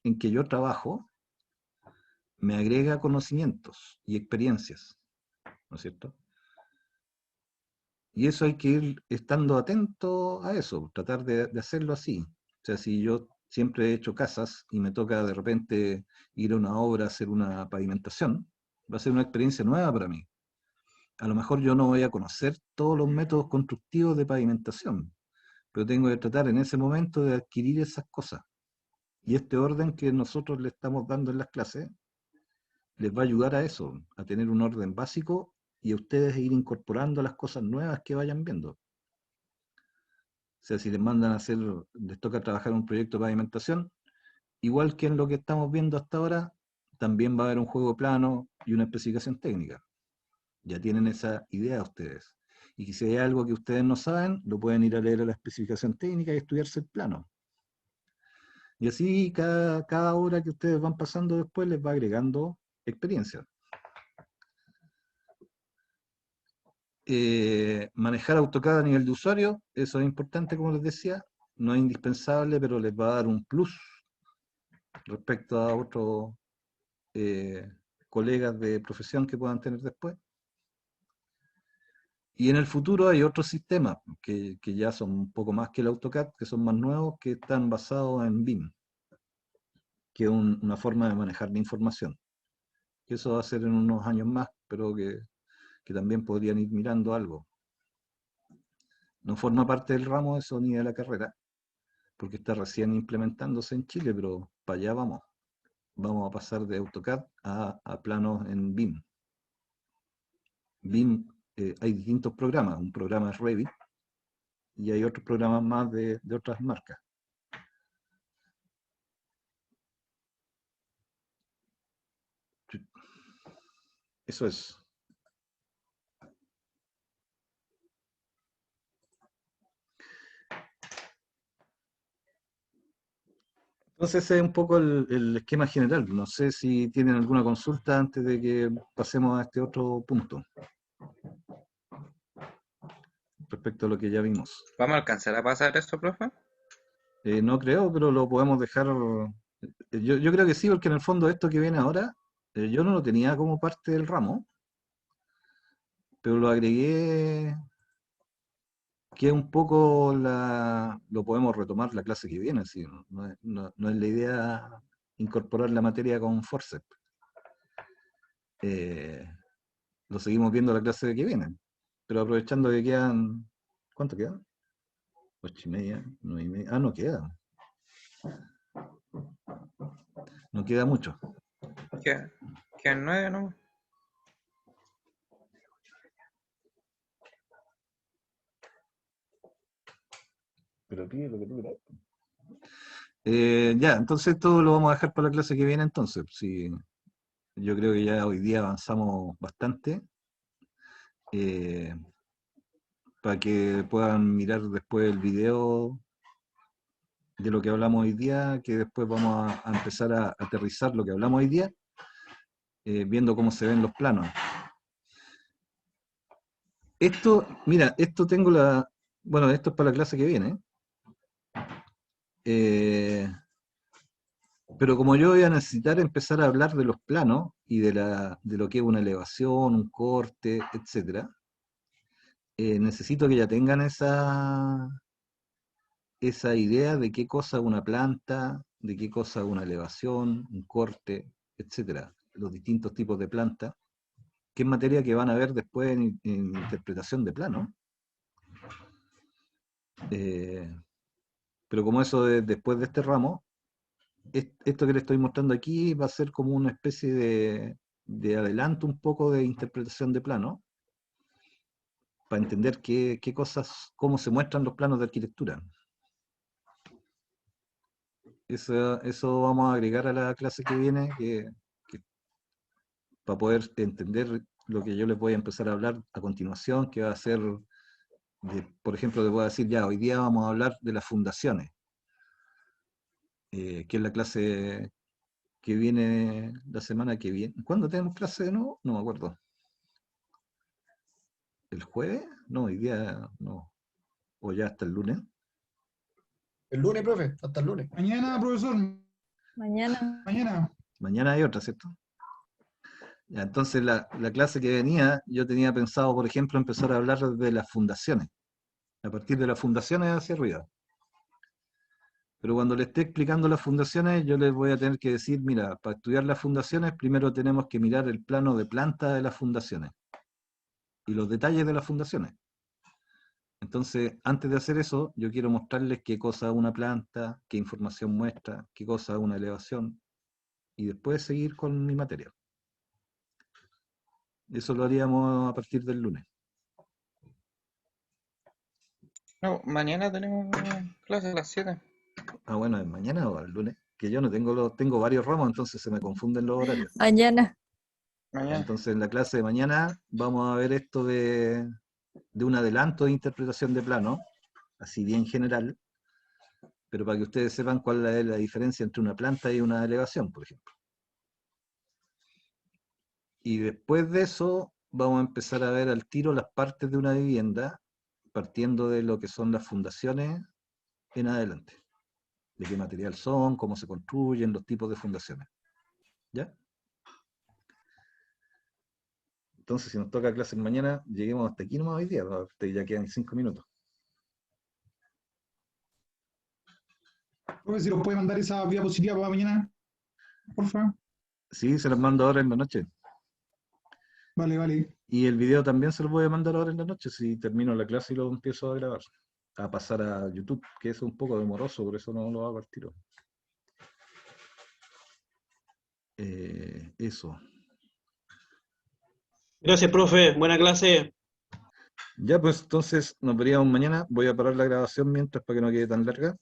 en que yo trabajo me agrega conocimientos y experiencias, ¿no es cierto? Y eso hay que ir estando atento a eso, tratar de hacerlo así. O sea, si yo siempre he hecho casas y me toca de repente ir a una obra a hacer una pavimentación, va a ser una experiencia nueva para mí. A lo mejor yo no voy a conocer todos los métodos constructivos de pavimentación, pero tengo que tratar en ese momento de adquirir esas cosas. Y este orden que nosotros le estamos dando en las clases les va a ayudar a eso, a tener un orden básico y a ustedes ir incorporando las cosas nuevas que vayan viendo. O sea, si les mandan a hacer, les toca trabajar un proyecto de pavimentación, igual que en lo que estamos viendo hasta ahora, también va a haber un juego plano y una especificación técnica. Ya tienen esa idea ustedes. Y que si hay algo que ustedes no saben, lo pueden ir a leer a la especificación técnica y estudiarse el plano. Y así cada hora que ustedes van pasando después les va agregando experiencia. Manejar AutoCAD a nivel de usuario, eso es importante, como les decía, no es indispensable, pero les va a dar un plus respecto a otros colegas de profesión que puedan tener después. Y en el futuro hay otros sistemas que ya son un poco más que el AutoCAD, que son más nuevos, que están basados en BIM, que es una forma de manejar la información. Que eso va a ser en unos años más, pero que también podrían ir mirando algo. No forma parte del ramo eso ni de la carrera, porque está recién implementándose en Chile, pero para allá vamos. Vamos a pasar de AutoCAD a planos en BIM. BIM, hay distintos programas. Un programa es Revit y hay otros programas más de otras marcas. Eso es. Entonces ese es un poco el esquema general. No sé si tienen alguna consulta antes de que pasemos a este otro punto. Respecto a lo que ya vimos. ¿Vamos a alcanzar a pasar eso, profe? No creo, pero lo podemos dejar. Yo creo que sí, porque en el fondo esto que viene ahora, yo no lo tenía como parte del ramo, pero lo agregué, que es un poco lo podemos retomar la clase que viene, así, no es la idea incorporar la materia con Forceps. Lo seguimos viendo la clase que viene, pero aprovechando que quedan, ¿cuánto quedan? 8:30, 9:30, ah, no queda. No queda mucho. Quedan 9, ¿no? Pero pide lo que tú quieras. Ya, entonces esto lo vamos a dejar para la clase que viene entonces. Sí, yo creo que ya hoy día avanzamos bastante. Para que puedan mirar después el video de lo que hablamos hoy día, que después vamos a empezar a aterrizar lo que hablamos hoy día, viendo cómo se ven los planos. Esto, mira, esto tengo bueno, esto es para la clase que viene. Pero como yo voy a necesitar empezar a hablar de los planos y de lo que es una elevación, un corte, etc., necesito que ya tengan esa idea de qué cosa es una planta, de qué cosa es una elevación, un corte, etcétera, los distintos tipos de plantas, que es materia que van a ver después en interpretación de plano. Pero como eso después de este ramo, esto que le estoy mostrando aquí va a ser como una especie de adelanto un poco de interpretación de plano, para entender qué cosas, cómo se muestran los planos de arquitectura. Eso vamos a agregar a la clase que viene, para poder entender lo que yo les voy a empezar a hablar a continuación, que va a ser, por ejemplo, les voy a decir ya, hoy día vamos a hablar de las fundaciones, que es la clase que viene la semana que viene. ¿Cuándo tenemos clase de nuevo? No me acuerdo. ¿El jueves? No, hoy día no. ¿O ya hasta el lunes? El lunes, profe, hasta el lunes. Mañana, profesor. Mañana. Mañana. Mañana hay otra, ¿cierto? Ya, entonces la clase que venía, yo tenía pensado, por ejemplo, empezar a hablar de las fundaciones. A partir de las fundaciones hacia arriba. Pero cuando le esté explicando las fundaciones, yo les voy a tener que decir, mira, para estudiar las fundaciones, primero tenemos que mirar el plano de planta de las fundaciones. Y los detalles de las fundaciones. Entonces, antes de hacer eso, yo quiero mostrarles qué cosa es una planta, qué información muestra, qué cosa es una elevación, y después seguir con mi materia. Eso lo haríamos a partir del lunes. No, mañana tenemos clase a las 7. Ah, bueno, ¿es mañana o el lunes? Que yo no tengo varios ramos, entonces se me confunden los horarios. Mañana. Mañana. Entonces, en la clase de mañana vamos a ver esto de un adelanto de interpretación de plano, así bien general, pero para que ustedes sepan cuál es la diferencia entre una planta y una elevación, por ejemplo. Y después de eso, vamos a empezar a ver al tiro las partes de una vivienda, partiendo de lo que son las fundaciones en adelante. De qué material son, cómo se construyen, los tipos de fundaciones. ¿Ya? Entonces, si nos toca clase mañana, lleguemos hasta aquí nomás hoy día, ya quedan 5 minutos. Profe, si nos puede mandar esa diapositiva para mañana, por favor. Sí, se las mando ahora en la noche. Vale, vale. Y el video también se lo voy a mandar ahora en la noche, si termino la clase y lo empiezo a grabar. A pasar a YouTube, que es un poco demoroso, por eso no lo hago al tiro. Eso. Gracias, profe. Buena clase. Ya, pues entonces nos veríamos mañana. Voy a parar la grabación mientras para que no quede tan larga.